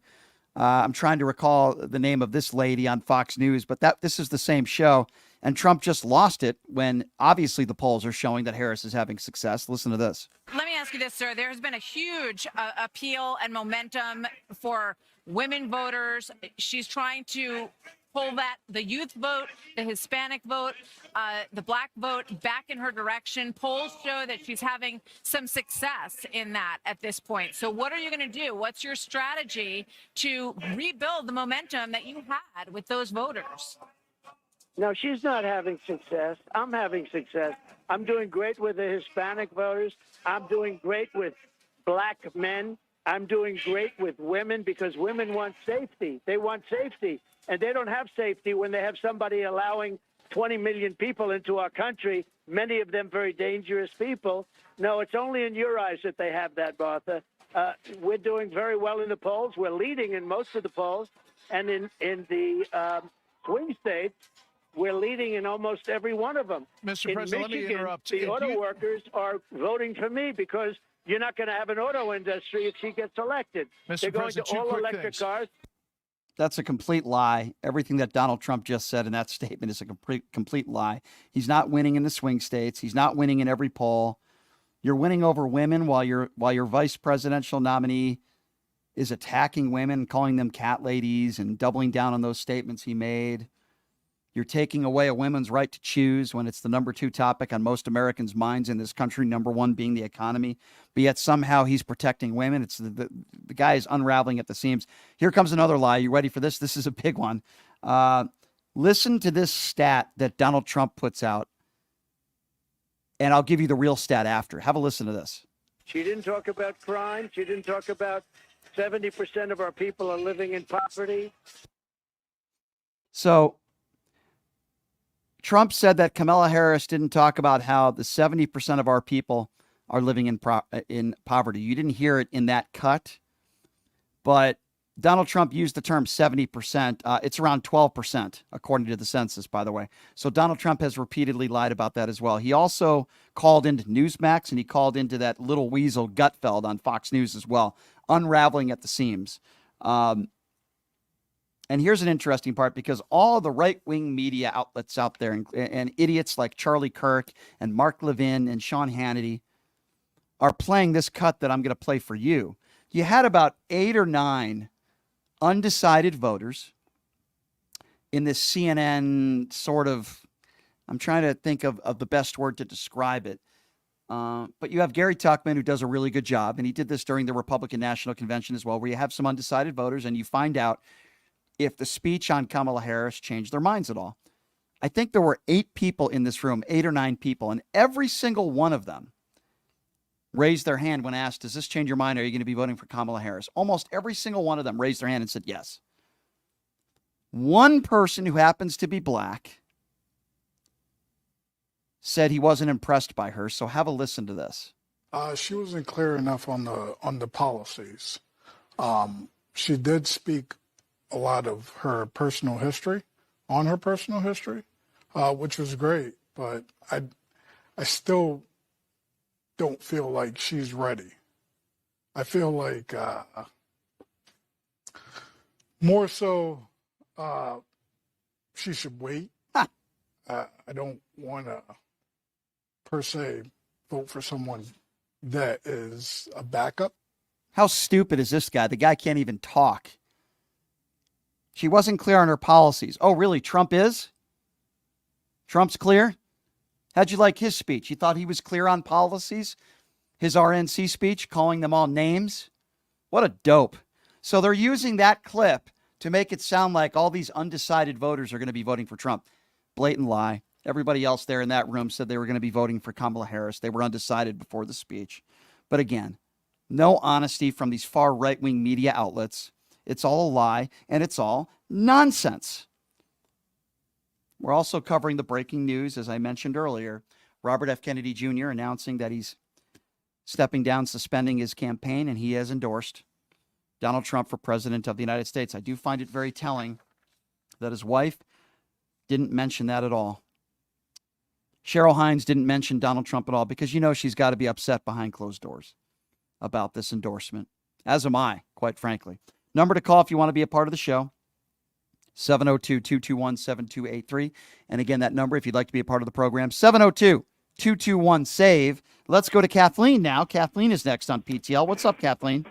I'm trying to recall the name of this lady on Fox News, but this is the same show. And Trump just lost it when obviously the polls are showing that Harris is having success. Listen to this. Let me ask you this, sir. There has been a huge appeal and momentum for women voters. She's trying to pull the youth vote, the Hispanic vote, the black vote back in her direction. Polls show that she's having some success in that at this point. So what are you going to do? What's your strategy to rebuild the momentum that you had with those voters? No, she's not having success. I'm having success. I'm doing great with the Hispanic voters. I'm doing great with black men. I'm doing great with women because women want safety. They want safety. And they don't have safety when they have somebody allowing 20 million people into our country, many of them very dangerous people. No, it's only in your eyes that they have that, Martha. We're doing very well in the polls. We're leading in most of the polls. And in the swing states, we're leading in almost every one of them. Mr. President, let me interrupt. The auto workers are voting for me because you're not going to have an auto industry if she gets elected. They're going to all electric cars. That's a complete lie. Everything that Donald Trump just said in that statement is a complete lie. He's not winning in the swing states. He's not winning in every poll. You're winning over women while your vice presidential nominee is attacking women, calling them cat ladies, and doubling down on those statements he made. You're taking away a woman's right to choose when it's the number 2 topic on most Americans' minds in this country, number 1 being the economy. But yet somehow he's protecting women. It's the guy is unraveling at the seams. Here comes another lie. You ready for this? This is a big one. Listen to this stat that Donald Trump puts out, and I'll give you the real stat after. Have a listen to this. She didn't talk about crime. She didn't talk about 70% of our people are living in poverty. So Trump said that Kamala Harris didn't talk about how the 70% of our people are living in poverty. You didn't hear it in that cut, but Donald Trump used the term 70%. It's around 12%, according to the census, by the way. So Donald Trump has repeatedly lied about that as well. He also called into Newsmax, and he called into that little weasel Gutfeld on Fox News as well, unraveling at the seams. And here's an interesting part, because all the right-wing media outlets out there and idiots like Charlie Kirk and Mark Levin and Sean Hannity are playing this cut that I'm going to play for you. You had about 8 or 9 undecided voters in this CNN sort of, I'm trying to think of the best word to describe it. But you have Gary Tuchman, who does a really good job, and he did this during the Republican National Convention as well, where you have some undecided voters and you find out if the speech on Kamala Harris changed their minds at all. I think there were 8 people in this room, 8 or 9 people, and every single one of them raised their hand when asked, does this change your mind? Are you going to be voting for Kamala Harris? Almost every single one of them raised their hand and said yes. One person who happens to be black said he wasn't impressed by her. So have a listen to this. She wasn't clear enough on the policies. She did speak a lot of her personal history, which was great. But I still don't feel like she's ready. I feel like more so she should wait. I don't want to, per se, vote for someone that is a backup. How stupid is this guy? The guy can't even talk. She wasn't clear on her policies. Oh, really? Trump is? Trump's clear? How'd you like his speech? You thought he was clear on policies? His RNC speech, calling them all names? What a dope. So they're using that clip to make it sound like all these undecided voters are going to be voting for Trump. Blatant lie. Everybody else there in that room said they were going to be voting for Kamala Harris. They were undecided before the speech. But again, no honesty from these far right-wing media outlets. It's all a lie, and it's all nonsense. We're also covering the breaking news, as I mentioned earlier. Robert F. Kennedy Jr. announcing that he's stepping down, suspending his campaign, and he has endorsed Donald Trump for president of the United States. I do find it very telling that his wife didn't mention that at all. Cheryl Hines didn't mention Donald Trump at all, because you know she's got to be upset behind closed doors about this endorsement, as am I, quite frankly. Number to call if you want to be a part of the show, 702-221-7283. And again, that number, if you'd like to be a part of the program, 702-221-SAVE. Let's go to Kathleen now. Kathleen is next on PTL. What's up, Kathleen?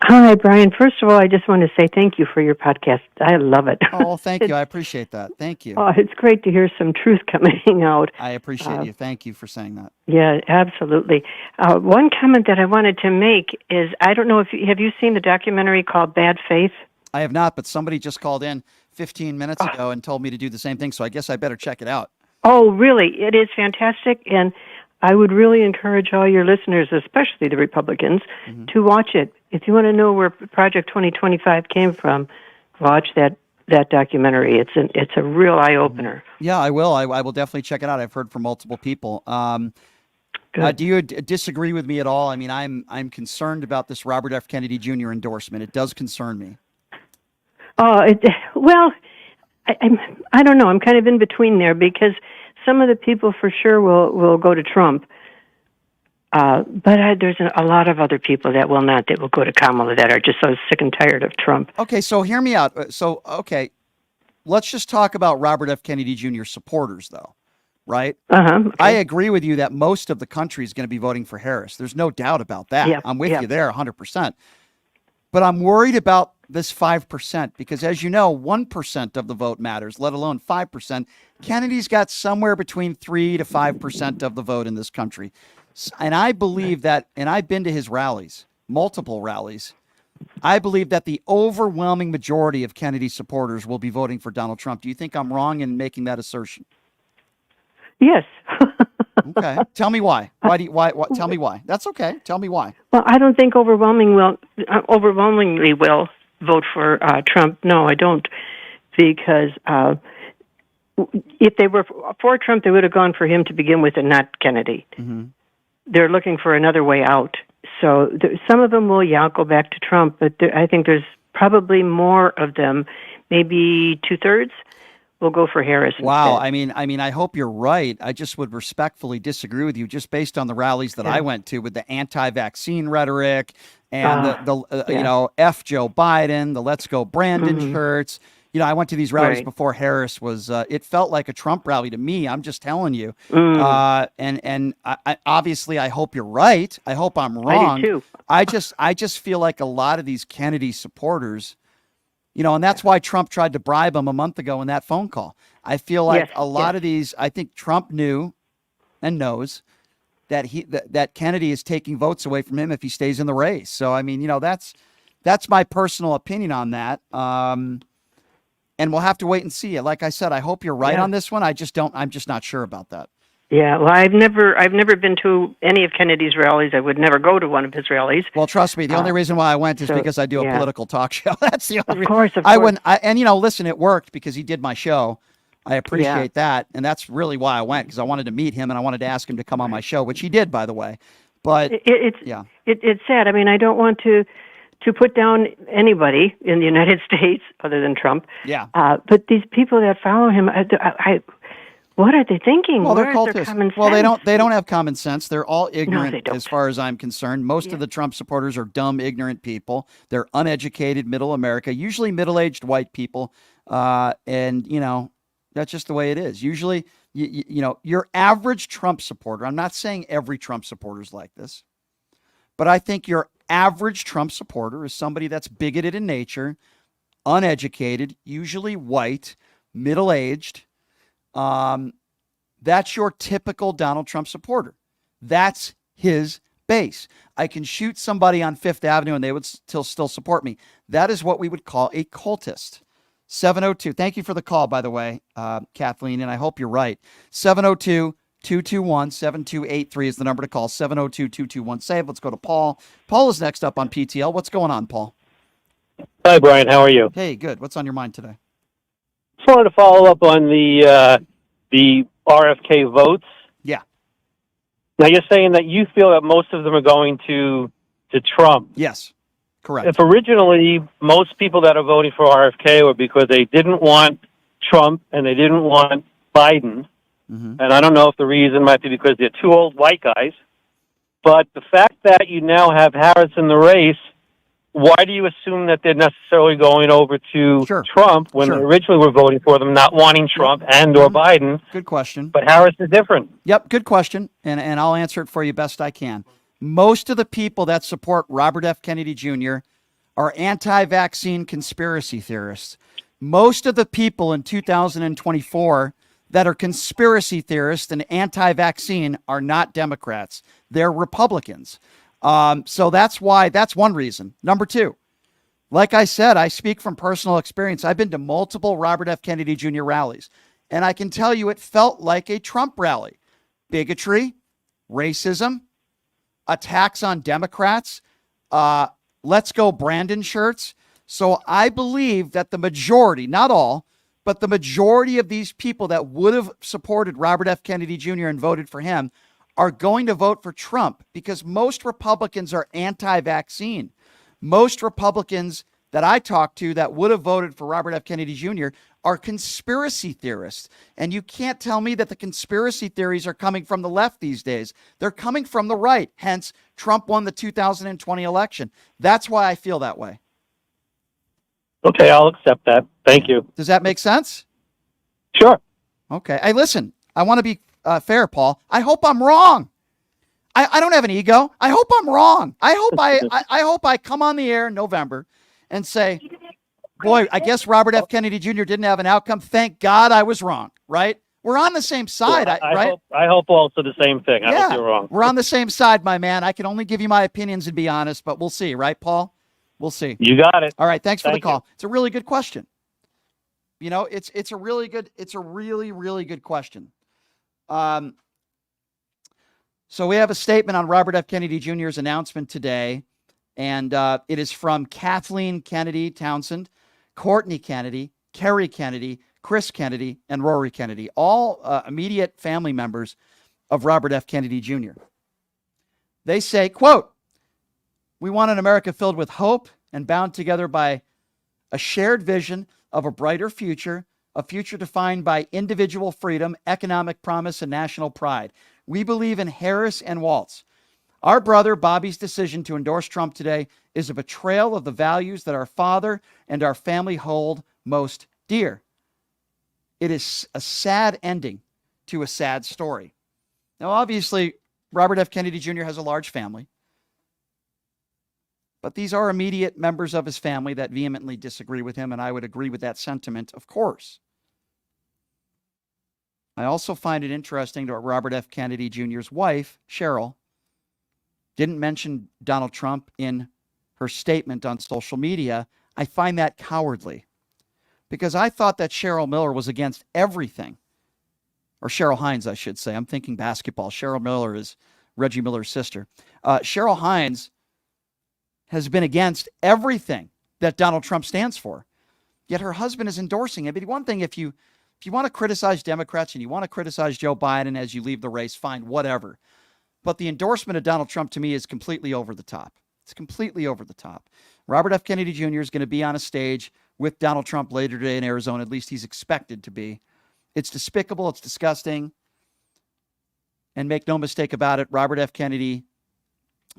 Hi, Brian. First of all, I just want to say thank you for your podcast. I love it. Oh, thank you. I appreciate that. Thank you. Oh, it's great to hear some truth coming out. I appreciate you. Thank you for saying that. Yeah, absolutely. One comment that I wanted to make is, I don't know if have you seen the documentary called Bad Faith? I have not, but somebody just called in 15 minutes ago and told me to do the same thing, so I guess I better check it out. Oh, really? It is fantastic, and I would really encourage all your listeners, especially the Republicans, to watch it. If you want to know where Project 2025 came from, watch that documentary. It's a real eye-opener. Yeah, I will. I will definitely check it out. I've heard from multiple people. Do you disagree with me at all? I mean, I'm concerned about this Robert F. Kennedy Jr. endorsement. It does concern me. I don't know. I'm kind of in between there, because some of the people for sure will go to Trump. But there's a lot of other people that will not, that will go to Kamala, that are just so sick and tired of Trump. Okay, so hear me out. Okay, let's just talk about Robert F. Kennedy Jr. supporters, though, right? Okay. I agree with you that most of the country is going to be voting for Harris. There's no doubt about that. Yeah, I'm with you there 100%. But I'm worried about this 5%, because as you know, 1% of the vote matters, let alone 5%. Kennedy's got somewhere between 3 to 5% of the vote in this country. And I believe that, and I've been to his rallies, multiple rallies, I believe that the overwhelming majority of Kennedy supporters will be voting for Donald Trump. Do you think I'm wrong in making that assertion? Yes. Okay. Tell me why. Tell me why. That's okay. Tell me why. Well, I don't think overwhelmingly will vote for Trump. No, I don't, because if they were for Trump, they would have gone for him to begin with and not Kennedy. Mm-hmm. They're looking for another way out. So some of them will, go back to Trump, but I think there's probably more of them, maybe 2/3, will go for Harris. Wow. Instead. I mean, I hope you're right. I just would respectfully disagree with you, just based on the rallies that I went to with the anti-vaccine rhetoric and F Joe Biden, the Let's Go Brandon shirts. I went to these rallies before Harris was. It felt like a Trump rally to me. I'm just telling you. And I obviously, I hope you're right. I hope I'm wrong. I do too. I just feel like a lot of these Kennedy supporters, and that's why Trump tried to bribe him a month ago in that phone call. I feel like a lot of these. I think Trump knew and knows that that Kennedy is taking votes away from him if he stays in the race. So I mean, that's my personal opinion on that. And we'll have to wait and see. Like I said, I hope you're right on this one. I'm just not sure about that. Yeah, well, I've never been to any of Kennedy's rallies. I would never go to one of his rallies. Well, trust me, the only reason why I went is because I do a political talk show. That's the only reason. Of course. I wouldn't. Listen, it worked because he did my show. I appreciate that, and that's really why I went, because I wanted to meet him and I wanted to ask him to come on my show, which he did, by the way. But it's sad. I mean, I don't want to put down anybody in the United States other than Trump. Yeah. But these people that follow him, what are they thinking? Well, they're Where is their cultists. common sense? Well, they don't have common sense. They're all ignorant, as far as I'm concerned. Most of the Trump supporters are dumb, ignorant people. They're uneducated, middle America, usually middle-aged white people. And that's just the way it is. Usually, your average Trump supporter, I'm not saying every Trump supporter is like this, but I think your average Trump supporter is somebody that's bigoted in nature, uneducated, usually white, middle-aged. That's your typical Donald Trump supporter. That's his base. I can shoot somebody on Fifth Avenue and they would still support me. That is what we would call a cultist. 702. Thank you for the call, by the way, Kathleen, and I hope you're right. 702-221-7283 is the number to call. 702-221-SAVE. Let's go to Paul. Paul is next up on PTL. What's going on, Paul? Hi, Brian. How are you? Hey, good. What's on your mind today? Just wanted to follow up on the RFK votes. Yeah. Now, you're saying that you feel that most of them are going to Trump. Yes, correct. If originally most people that are voting for RFK were because they didn't want Trump and they didn't want Biden, and I don't know if the reason might be because they're two old white guys, but the fact that you now have Harris in the race, why do you assume that they're necessarily going over to Trump when they originally were voting for them, not wanting Trump and or Biden? Good question. But Harris is different. Yep, good question, and I'll answer it for you best I can. Most of the people that support Robert F. Kennedy Jr. are anti-vaccine conspiracy theorists. Most of the people in 2024 that are conspiracy theorists and anti-vaccine are not Democrats. They're Republicans. So that's one reason. Number two, like I said, I speak from personal experience. I've been to multiple Robert F. Kennedy Jr. rallies, and I can tell you it felt like a Trump rally. Bigotry, racism, attacks on Democrats, Let's Go Brandon shirts. So I believe that the majority, not all, but the majority of these people that would have supported Robert F. Kennedy Jr. and voted for him are going to vote for Trump, because most Republicans are anti-vaccine. Most Republicans that I talked to that would have voted for Robert F. Kennedy Jr. are conspiracy theorists. And you can't tell me that the conspiracy theories are coming from the left these days. They're coming from the right. Hence, Trump won the 2020 election. That's why I feel that way. Okay, I'll accept that. Thank you. Does that make sense? Sure. Okay. Hey, listen, I want to be fair, Paul. I hope I'm wrong. I don't have an ego. I hope I'm wrong. I hope I come on the air in November and say, boy, I guess Robert F. Kennedy Jr. didn't have an outcome. Thank God I was wrong, right? We're on the same side, right? I hope also the same thing. I hope you're wrong. We're on the same side, my man. I can only give you my opinions and be honest, but we'll see, right, Paul? We'll see. You got it. All right, thanks for the call. You. It's a really good question. It's a really good question. So we have a statement on Robert F. Kennedy Jr.'s announcement today, and it is from Kathleen Kennedy Townsend, Courtney Kennedy, Kerry Kennedy, Chris Kennedy, and Rory Kennedy, all immediate family members of Robert F. Kennedy Jr. They say, quote, "We want an America filled with hope and bound together by a shared vision of a brighter future, a future defined by individual freedom, economic promise, and national pride. We believe in Harris and Waltz. Our brother Bobby's decision to endorse Trump today is a betrayal of the values that our father and our family hold most dear. It is a sad ending to a sad story." Now, obviously, Robert F. Kennedy Jr. has a large family, but these are immediate members of his family that vehemently disagree with him, and I would agree with that sentiment, of course. I also find it interesting that Robert F. Kennedy Jr.'s wife, Cheryl, didn't mention Donald Trump in her statement on social media. I find that cowardly, because I thought that Cheryl Miller was against everything. Or Cheryl Hines, I should say. I'm thinking basketball. Cheryl Miller is Reggie Miller's sister. Cheryl Hines has been against everything that Donald Trump stands for. Yet her husband is endorsing it. But one thing, if you want to criticize Democrats and you want to criticize Joe Biden as you leave the race, fine, whatever. But the endorsement of Donald Trump to me is completely over the top. It's completely over the top. Robert F. Kennedy Jr. is going to be on a stage with Donald Trump later today in Arizona. At least he's expected to be. It's despicable. It's disgusting. And make no mistake about it, Robert F. Kennedy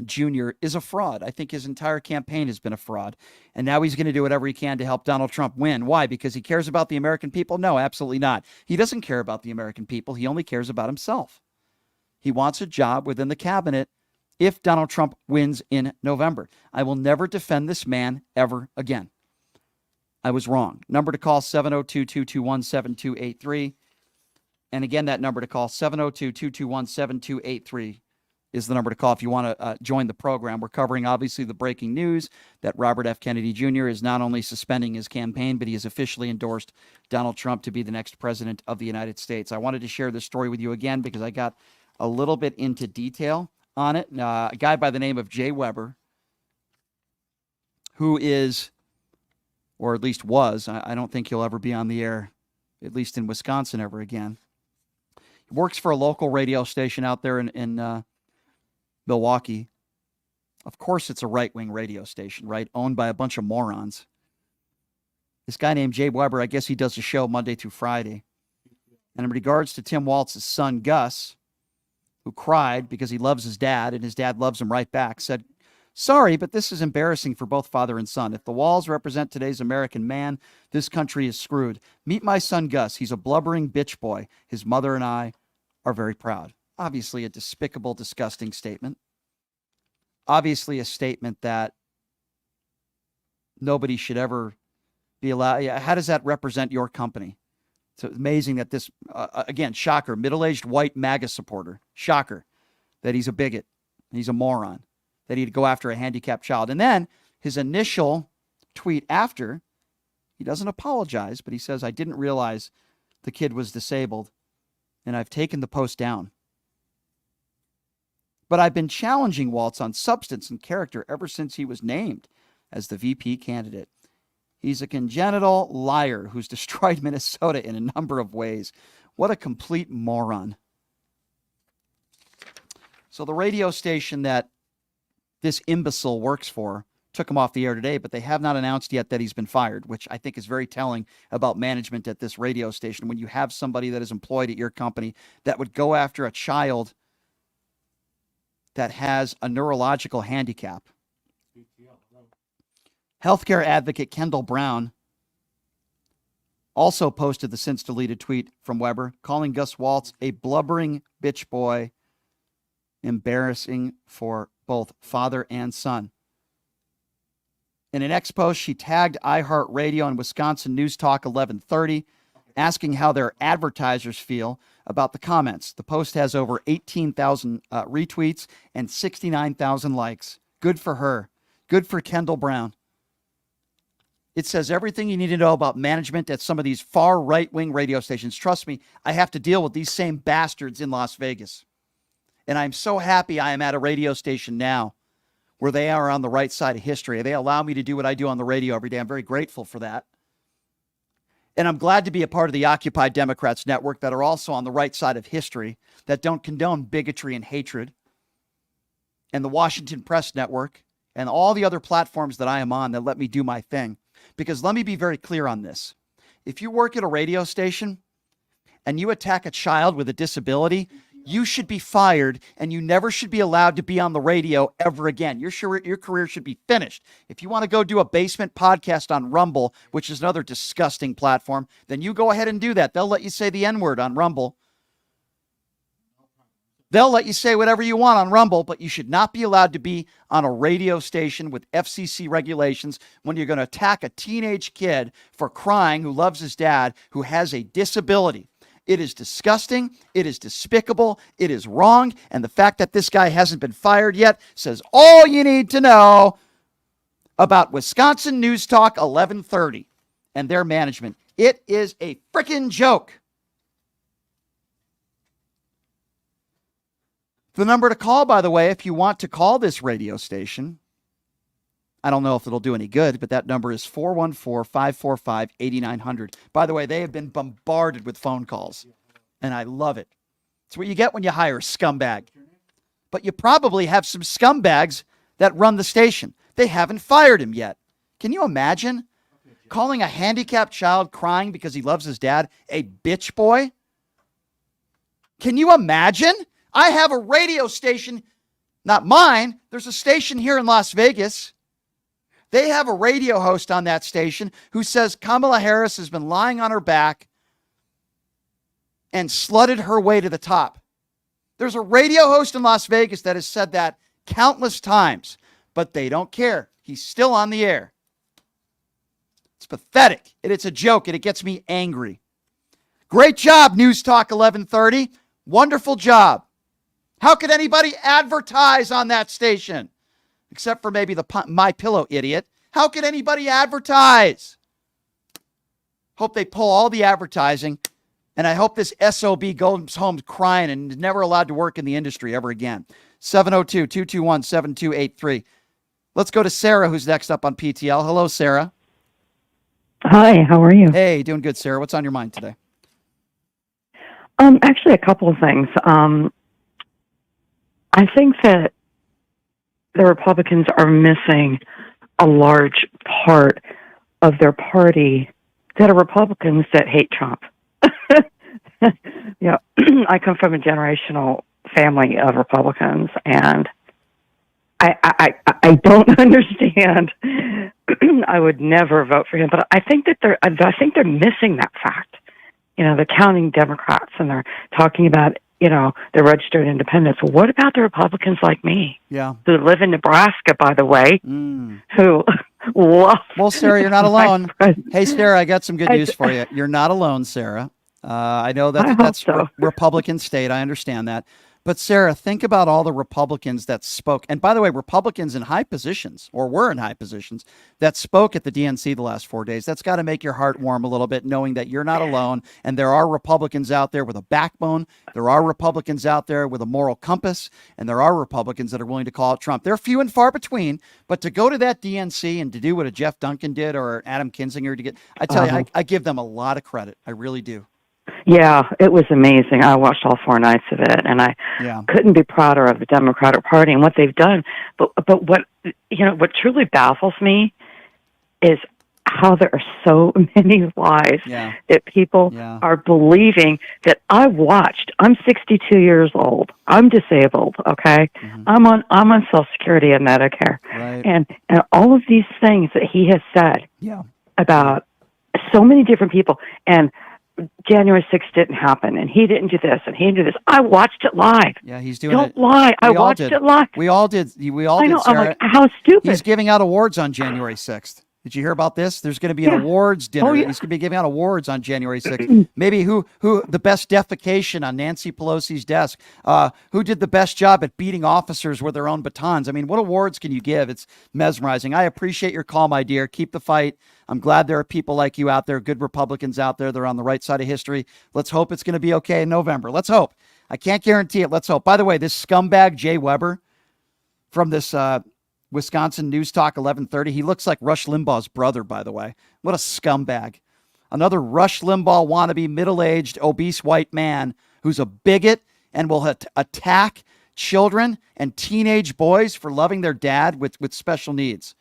Jr. is a fraud. I think his entire campaign has been a fraud. And now he's going to do whatever he can to help Donald Trump win. Why? Because he cares about the American people? No, absolutely not. He doesn't care about the American people. He only cares about himself. He wants a job within the cabinet if Donald Trump wins in November. I will never defend this man ever again. I was wrong. Number to call, 702-221-7283. And again, that number to call, 702-221-7283 is the number to call if you want to join the program. We're covering, obviously, the breaking news that Robert F. Kennedy Jr. is not only suspending his campaign, but he has officially endorsed Donald Trump to be the next president of the United States. I wanted to share this story with you again because I got a little bit into detail on it. A guy by the name of Jay Weber, who is, or at least was, I don't think he'll ever be on the air, at least in Wisconsin, ever again. He works for a local radio station out there in Milwaukee. Of course, it's a right-wing radio station, right? Owned by a bunch of morons. This guy named Jay Weber, I guess he does a show Monday through Friday. And in regards to Tim Waltz's son, Gus, who cried because he loves his dad and his dad loves him right back, said, "Sorry, but this is embarrassing for both father and son. If the walls represent today's American man, this country is screwed. Meet my son, Gus. He's a blubbering bitch boy. His mother and I are very proud." Obviously a despicable, disgusting statement. Obviously a statement that nobody should ever be allowed. How does that represent your company? It's amazing that this, again, shocker, middle-aged white MAGA supporter, shocker, that he's a bigot, he's a moron, that he'd go after a handicapped child. And then his initial tweet after, he doesn't apologize, but he says, "I didn't realize the kid was disabled, and I've taken the post down. But I've been challenging Waltz on substance and character ever since he was named as the VP candidate. He's a congenital liar who's destroyed Minnesota in a number of ways. What a complete moron." So the radio station that this imbecile works for took him off the air today, but they have not announced yet that he's been fired, which I think is very telling about management at this radio station. When you have somebody that is employed at your company that would go after a child that has a neurological handicap. Healthcare advocate Kendall Brown also posted the since deleted tweet from Weber, calling Gus Waltz a blubbering bitch boy, embarrassing for both father and son. In an ex post, she tagged iHeartRadio and Wisconsin News Talk 1130, asking how their advertisers feel about the comments. The post has over 18,000 retweets and 69,000 likes. Good for her. Good for Kendall Brown. It says everything you need to know about management at some of these far right-wing radio stations. Trust me, I have to deal with these same bastards in Las Vegas. And I'm so happy I am at a radio station now where they are on the right side of history. They allow me to do what I do on the radio every day. I'm very grateful for that. And I'm glad to be a part of the Occupy Democrats network that are also on the right side of history, that don't condone bigotry and hatred, and the Washington Press Network, and all the other platforms that I am on that let me do my thing. Because let me be very clear on this. If you work at a radio station and you attack a child with a disability, you should be fired, and you never should be allowed to be on the radio ever again. Your career should be finished. If you want to go do a basement podcast on Rumble, which is another disgusting platform, then you go ahead and do that. They'll let you say the N-word on Rumble. They'll let you say whatever you want on Rumble, but you should not be allowed to be on a radio station with FCC regulations when you're going to attack a teenage kid for crying who loves his dad who has a disability. It is disgusting. It is despicable. It is wrong. And the fact that this guy hasn't been fired yet says all you need to know about Wisconsin News Talk 1130 and their management. It is a freaking joke. The number to call, by the way, if you want to call this radio station, I don't know if it'll do any good, but that number is 414-545-8900. By the way, they have been bombarded with phone calls, and I love it. It's what you get when you hire a scumbag. But you probably have some scumbags that run the station. They haven't fired him yet. Can you imagine calling a handicapped child crying because he loves his dad a bitch boy? Can you imagine? I have a radio station, not mine. There's a station here in Las Vegas. They have a radio host on that station who says Kamala Harris has been lying on her back and slutted her way to the top. There's a radio host in Las Vegas that has said that countless times, but they don't care. He's still on the air. It's pathetic, and it's a joke, and it gets me angry. Great job, News Talk 1130. Wonderful job. How could anybody advertise on that station? Except for maybe the My Pillow idiot. How could anybody advertise? Hope they pull all the advertising, and I hope this SOB goes home crying and is never allowed to work in the industry ever again. 702-221-7283. Let's go to Sarah, who's next up on PTL. Hello, Sarah. Hi, how are you? Hey, doing good, Sarah. What's on your mind today? Actually, a couple of things. I think that the Republicans are missing a large part of their party that are Republicans that hate Trump. Yeah, I come from a generational family of Republicans, and I don't understand. I would never vote for him, but I think they're missing that fact. You know, they're counting Democrats and they're talking about, you know, they're registered independents. Well, what about the Republicans like me? Yeah. Who live in Nebraska, by the way, who love. Well, Sarah, you're not alone. Hey, Sarah, I got some good news for you. You're not alone, Sarah. I know that's so. Republican state. I understand that. But Sarah, think about all the Republicans that spoke. And by the way, Republicans in high positions, or were in high positions, that spoke at the DNC the last 4 days. That's got to make your heart warm a little bit, knowing that you're not alone. And there are Republicans out there with a backbone. There are Republicans out there with a moral compass. And there are Republicans that are willing to call out Trump. They're few and far between. But to go to that DNC and to do what a Jeff Duncan did or Adam Kinzinger to get, I tell you, I give them a lot of credit. I really do. Yeah, it was amazing. I watched all 4 nights of it, and I couldn't be prouder of the Democratic Party and what they've done. But what truly baffles me is how there are so many lies that people are believing that I watched. I'm 62 years old. I'm disabled. Okay, I'm on Social Security and Medicare, and all of these things that he has said about so many different people and. January 6th didn't happen, and he didn't do this, and he didn't do this. I watched it live. Yeah, he's doing Don't lie. I watched it live. We all did. We all I know. did, Sarah. I'm like, how stupid. He's giving out awards on January 6th. Did you hear about this? There's going to be an awards dinner. He's going to be giving out awards on January 6th. Maybe who the best defecation on Nancy Pelosi's desk, who did the best job at beating officers with their own batons. I mean, what awards can you give? It's mesmerizing. I appreciate your call, my dear. Keep the fight. I'm glad there are people like you out there, good Republicans out there. They're on the right side of history. Let's hope it's going to be okay in November. Let's hope. I can't guarantee it. Let's hope. By the way, this scumbag, Jay Weber, from this Wisconsin News Talk 1130, he looks like Rush Limbaugh's brother, by the way. What a scumbag. Another Rush Limbaugh wannabe, middle-aged, obese white man who's a bigot and will attack children and teenage boys for loving their dad with special needs.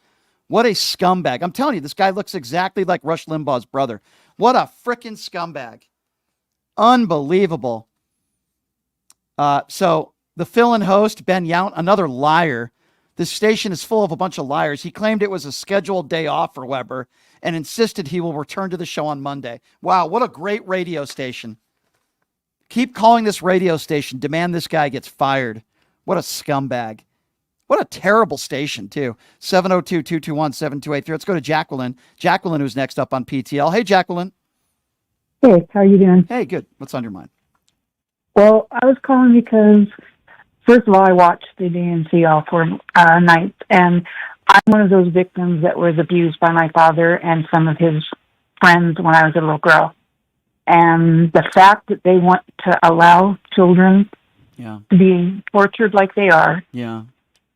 What a scumbag. I'm telling you, this guy looks exactly like Rush Limbaugh's brother. What a frickin' scumbag. Unbelievable. So the fill-in host, Ben Yount, another liar. This station is full of a bunch of liars. He claimed it was a scheduled day off for Weber and insisted he will return to the show on Monday. Wow, what a great radio station. Keep calling this radio station. Demand this guy gets fired. What a scumbag. What a terrible station, too. 702-221-7283. Let's go to Jacqueline. Jacqueline, who's next up on PTL. Hey, Jacqueline. Hey, how are you doing? Hey, good. What's on your mind? Well, I was calling because, first of all, I watched the DNC all 4 nights, and I'm one of those victims that was abused by my father and some of his friends when I was a little girl. And the fact that they want to allow children to be tortured like they are,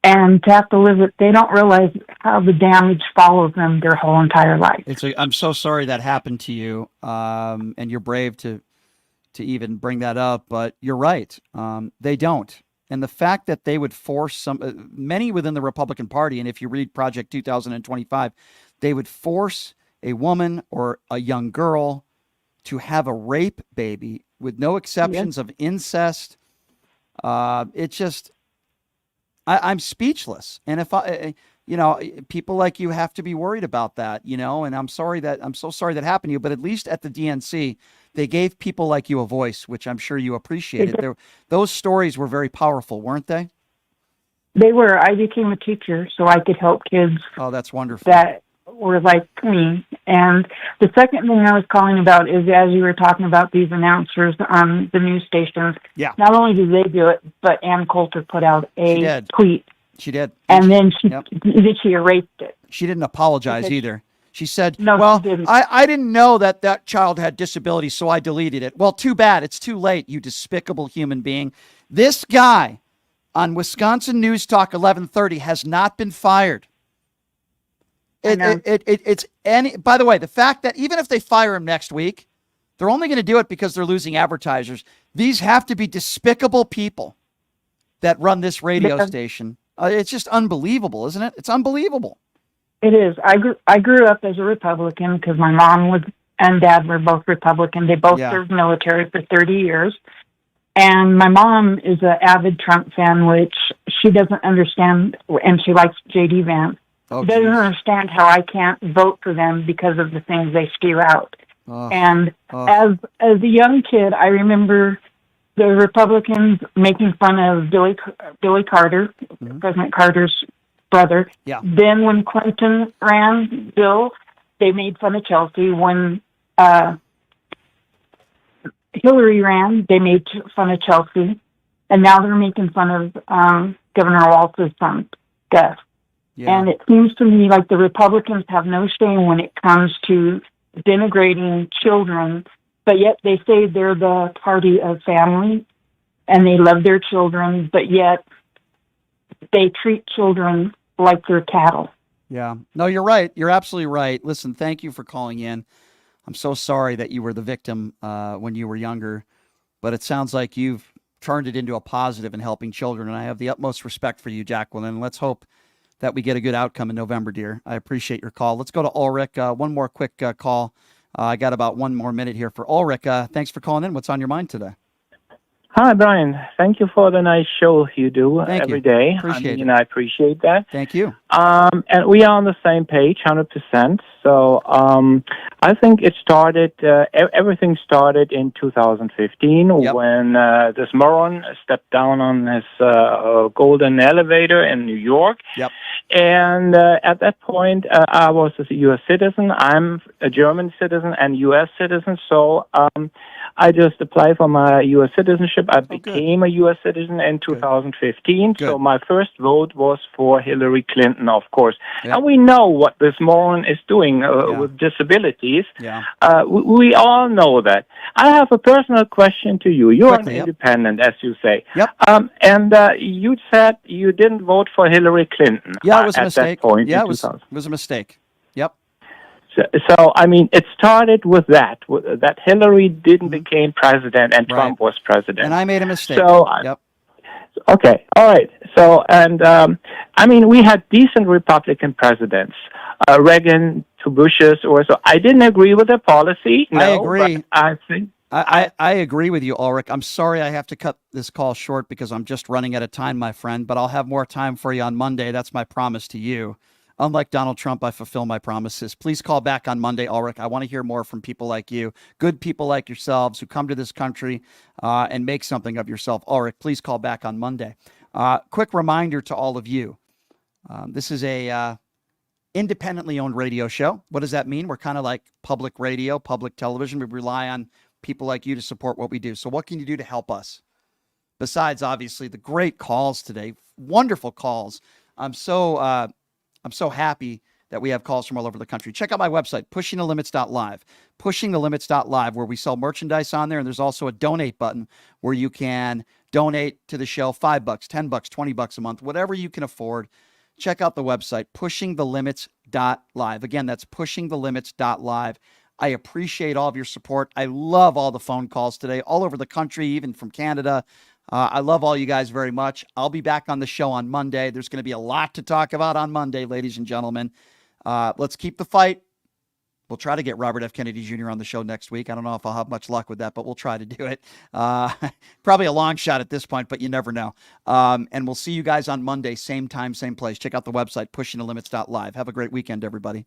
and to have to live it, they don't realize how the damage follows them their whole entire life. I'm so sorry that happened to you, and you're brave to even bring that up, but you're right. They don't. And the fact that they would force many within the Republican Party, and if you read Project 2025, they would force a woman or a young girl to have a rape baby with no exceptions of incest. It just, I'm speechless. And if people like you have to be worried about that, and I'm so sorry that happened to you, but at least at the DNC, they gave people like you a voice, which I'm sure you appreciated. Those stories were very powerful, weren't they? They were. I became a teacher so I could help kids. Oh, that's wonderful. That were like me. And the second thing I was calling about is, as you were talking about these announcers on the news stations, not only did they do it, but Ann Coulter put out a tweet. She did. And then she erased it. She didn't apologize either. She said, no, she didn't. I didn't know that child had disability, so I deleted it. Well, too bad. It's too late, you despicable human being. This guy on Wisconsin News Talk 1130 has not been fired. By the way, the fact that even if they fire him next week, they're only going to do it because they're losing advertisers. These have to be despicable people that run this radio station. It's just unbelievable, isn't it? It's unbelievable. It is. I grew up as a Republican because my mom and dad were both Republican. They both served military for 30 years. And my mom is an avid Trump fan, which she doesn't understand, and she likes J.D. Vance. She doesn't understand how I can't vote for them because of the things they spew out. As a young kid, I remember the Republicans making fun of Billy Carter, President Carter's brother. Then when Clinton ran Bill, they made fun of Chelsea. When Hillary ran, they made fun of Chelsea. And now they're making fun of Governor Walsh's son, Gus. And it seems to me like the Republicans have no shame when it comes to denigrating children, but yet they say they're the party of family and they love their children, but yet they treat children like they're cattle. Yeah. No, you're right. You're absolutely right. Listen, thank you for calling in. I'm so sorry that you were the victim when you were younger, but it sounds like you've turned it into a positive in helping children, and I have the utmost respect for you, Jacqueline. Let's hope that we get a good outcome in November, dear. I appreciate your call. Let's go to Ulrich. One more quick call. I got about one more minute here for Ulrich. Thanks for calling in. What's on your mind today? Hi, Brian. Thank you for the nice show you do every day. Appreciate it. I appreciate that. Thank you. And we are on the same page, 100%. So I think it started, everything started in 2015 when this moron stepped down on his golden elevator in New York. And at that point, I was a U.S. citizen. I'm a German citizen and U.S. citizen. So I just applied for my U.S. citizenship. I became a U.S. citizen in 2015. So my first vote was for Hillary Clinton. Clinton, of course. And we know what this moron is doing with disabilities. We all know that. I have a personal question to you. You're an independent, as you say. And you said you didn't vote for Hillary Clinton it was a at mistake. that point. Yeah, it was a mistake. Yep. So, I mean, it started with that Hillary didn't become president and Trump was president. And I made a mistake. So, okay, all right. So, and I mean, we had decent Republican presidents, Reagan to Bush's or so. I didn't agree with their policy. No, I agree. But I think I agree with you, Ulrich. I'm sorry I have to cut this call short because I'm just running out of time, my friend, but I'll have more time for you on Monday. That's my promise to you. Unlike Donald Trump, I fulfill my promises. Please call back on Monday, Ulrich. I want to hear more from people like you, good people like yourselves who come to this country and make something of yourself. Ulrich, please call back on Monday. Quick reminder to all of you. This is a independently owned radio show. What does that mean? We're kind of like public radio, public television. We rely on people like you to support what we do. So what can you do to help us? Besides, obviously, the great calls today, wonderful calls. I'm so happy that we have calls from all over the country. Check out my website, pushingthelimits.live, pushingthelimits.live, where we sell merchandise on there. And there's also a donate button where you can donate to the show $5, $10, $20 a month, whatever you can afford. Check out the website, pushingthelimits.live. Again, that's pushingthelimits.live. I appreciate all of your support. I love all the phone calls today, all over the country, even from Canada. I love all you guys very much. I'll be back on the show on Monday. There's going to be a lot to talk about on Monday, ladies and gentlemen. Let's keep the fight. We'll try to get Robert F. Kennedy Jr. on the show next week. I don't know if I'll have much luck with that, but we'll try to do it. Probably a long shot at this point, but you never know. And we'll see you guys on Monday, same time, same place. Check out the website, pushingthelimits.live. Have a great weekend, everybody.